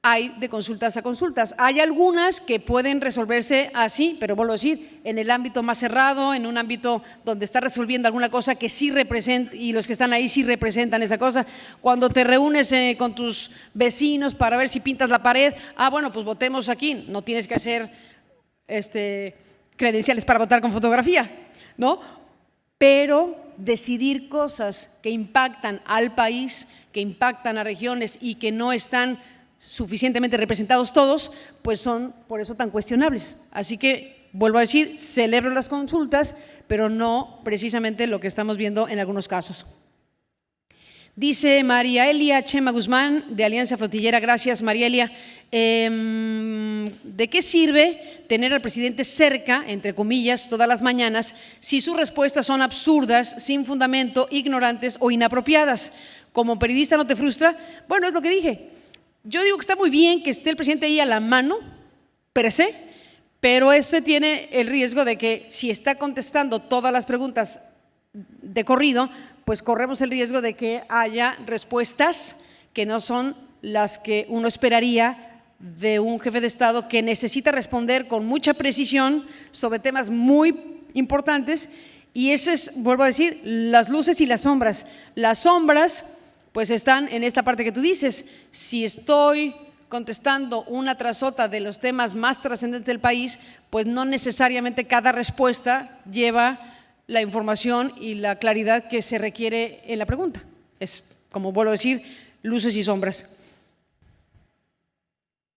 hay de consultas a consultas. Hay algunas que pueden resolverse así, pero vuelvo a decir, en el ámbito más cerrado, en un ámbito donde está resolviendo alguna cosa que sí representa y los que están ahí sí representan esa cosa. Cuando te reúnes con tus vecinos para ver si pintas la pared, bueno, pues votemos aquí, no tienes que hacer credenciales para votar con fotografía, ¿no? Pero decidir cosas que impactan al país, que impactan a regiones y que no están suficientemente representados todos, pues son por eso tan cuestionables. Así que, vuelvo a decir, celebro las consultas, pero no precisamente lo que estamos viendo en algunos casos. Dice María Elia Chema Guzmán, de Alianza Flotillera, gracias María Elia. ¿De qué sirve tener al presidente cerca, entre comillas, todas las mañanas, si sus respuestas son absurdas, sin fundamento, ignorantes o inapropiadas? ¿Como periodista no te frustra? Bueno, es lo que dije. Yo digo que está muy bien que esté el presidente ahí a la mano, per se, pero ese tiene el riesgo de que si está contestando todas las preguntas de corrido, pues corremos el riesgo de que haya respuestas que no son las que uno esperaría de un jefe de Estado que necesita responder con mucha precisión sobre temas muy importantes, y ese es, vuelvo a decir, las luces y las sombras. Las sombras pues están en esta parte que tú dices. Si estoy contestando una tras otra de los temas más trascendentes del país, pues no necesariamente cada respuesta lleva la información y la claridad que se requiere en la pregunta. Es, como vuelvo a decir, luces y sombras.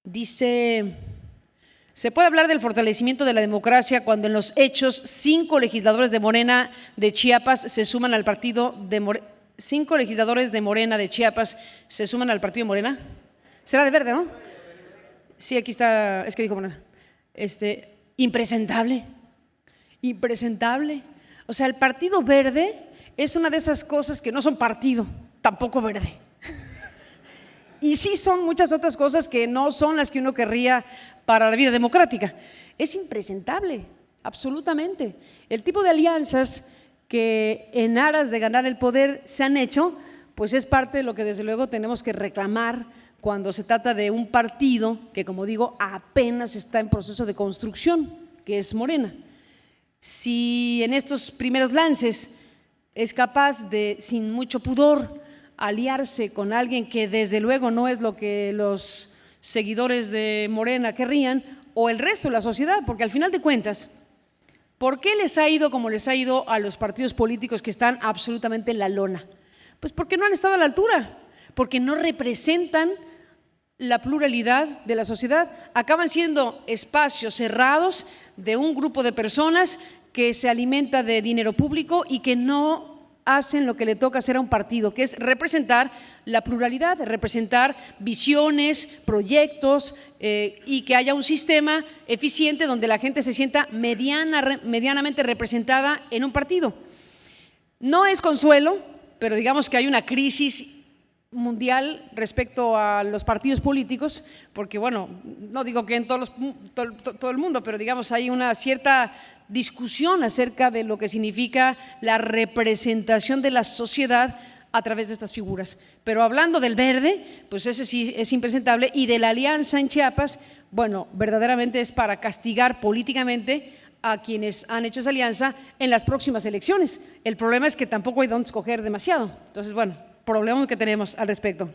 Dice, ¿se puede hablar del fortalecimiento de la democracia cuando en los hechos 5 legisladores de Morena de Chiapas se suman al partido de Morena? 5 legisladores de Morena de Chiapas se suman al partido de Morena. Será de Verde, ¿no? Sí, aquí está, es que dijo Morena. Impresentable. impresentable. O sea, el Partido Verde es una de esas cosas que no son partido, tampoco verde. Y sí son muchas otras cosas que no son las que uno querría para la vida democrática. Es impresentable, absolutamente. El tipo de alianzas que en aras de ganar el poder se han hecho, pues es parte de lo que desde luego tenemos que reclamar cuando se trata de un partido que, como digo, apenas está en proceso de construcción, que es Morena. Si en estos primeros lances es capaz de, sin mucho pudor, aliarse con alguien que desde luego no es lo que los seguidores de Morena querrían, o el resto de la sociedad, porque al final de cuentas, ¿por qué les ha ido como les ha ido a los partidos políticos que están absolutamente en la lona? Pues porque no han estado a la altura, porque no representan la pluralidad de la sociedad, acaban siendo espacios cerrados de un grupo de personas que se alimenta de dinero público y que no hacen lo que le toca hacer a un partido, que es representar la pluralidad, representar visiones, proyectos y que haya un sistema eficiente donde la gente se sienta medianamente representada en un partido. No es consuelo, pero digamos que hay una crisis mundial respecto a los partidos políticos, porque bueno, no digo que en todo el mundo, pero digamos hay una cierta discusión acerca de lo que significa la representación de la sociedad a través de estas figuras. Pero hablando del verde, pues ese sí es impresentable, y de la alianza en Chiapas, bueno, verdaderamente es para castigar políticamente a quienes han hecho esa alianza en las próximas elecciones. El problema es que tampoco hay dónde escoger demasiado. Entonces, bueno, problemas que tenemos al respecto.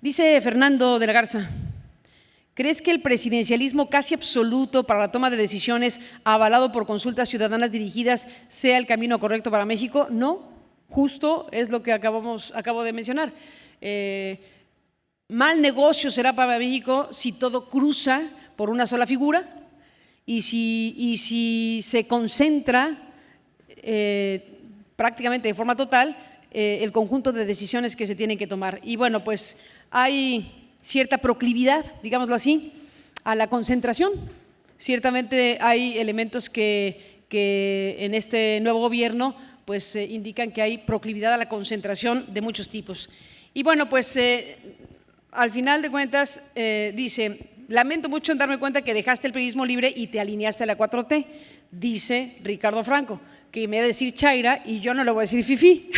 Dice Fernando de la Garza, ¿crees que el presidencialismo casi absoluto para la toma de decisiones avalado por consultas ciudadanas dirigidas sea el camino correcto para México? No, justo es lo que acabo de mencionar. Mal negocio será para México si todo cruza por una sola figura y si se concentra prácticamente de forma total el conjunto de decisiones que se tienen que tomar. Y bueno, pues hay cierta proclividad, digámoslo así, a la concentración. Ciertamente hay elementos que en este nuevo gobierno pues indican que hay proclividad a la concentración de muchos tipos. Y bueno, pues al final de cuentas dice, lamento mucho en darme cuenta que dejaste el periodismo libre y te alineaste a la 4T, dice Ricardo Franco, que me va a decir Chaira y yo no le voy a decir fifí.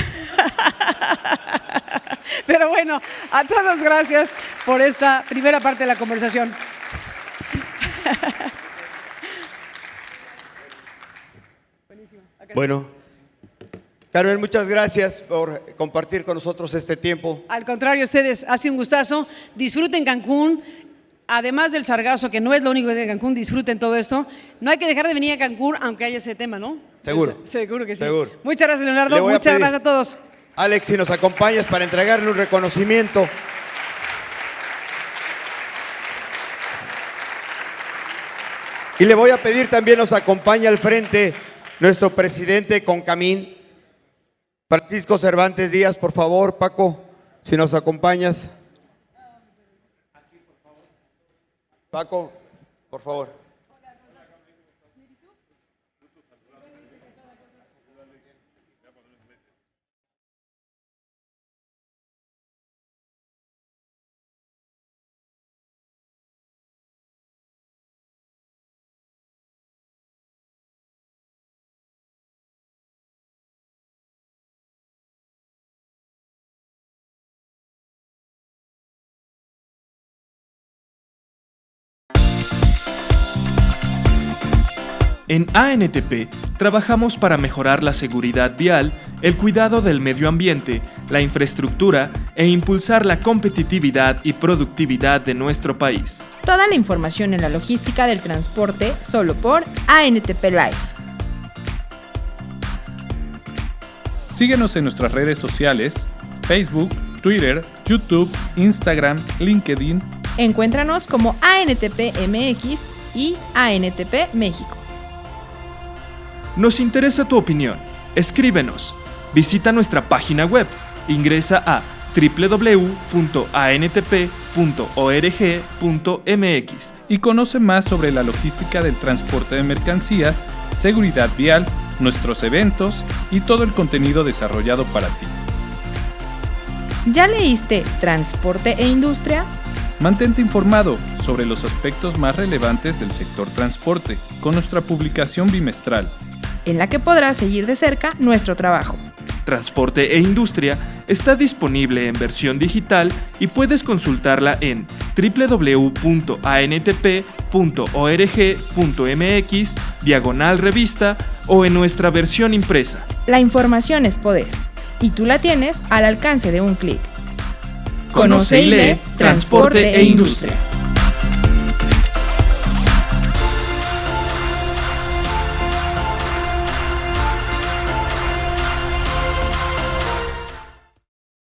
Pero bueno, a todos gracias por esta primera parte de la conversación. Bueno, Carmen, muchas gracias por compartir con nosotros este tiempo. Al contrario, ustedes, ha sido un gustazo. Disfruten Cancún. Además del sargazo, que no es lo único de Cancún, disfruten todo esto. No hay que dejar de venir a Cancún, aunque haya ese tema, ¿no? Seguro. Seguro que sí. Seguro. Muchas gracias, Leonardo. Muchas gracias a todos. Alex, si nos acompañas para entregarle un reconocimiento. Y le voy a pedir también nos acompañe al frente nuestro presidente Concamín, Francisco Cervantes Díaz, por favor, Paco, si nos acompañas. Paco, por favor. En ANTP trabajamos para mejorar la seguridad vial, el cuidado del medio ambiente, la infraestructura e impulsar la competitividad y productividad de nuestro país. Toda la información en la logística del transporte solo por ANTP Live. Síguenos en nuestras redes sociales, Facebook, Twitter, YouTube, Instagram, LinkedIn. Encuéntranos como ANTP MX y ANTP México. Nos interesa tu opinión. Escríbenos. Visita nuestra página web. Ingresa a www.antp.org.mx. Y conoce más sobre la logística del transporte de mercancías, seguridad vial, nuestros eventos y todo el contenido desarrollado para ti. ¿Ya leíste Transporte e Industria? Mantente informado sobre los aspectos más relevantes del sector transporte con nuestra publicación bimestral, en la que podrás seguir de cerca nuestro trabajo. Transporte e Industria está disponible en versión digital y puedes consultarla en www.antp.org.mx/revista o en nuestra versión impresa. La información es poder, y tú la tienes al alcance de un clic. Conoce y lee Transporte e Industria.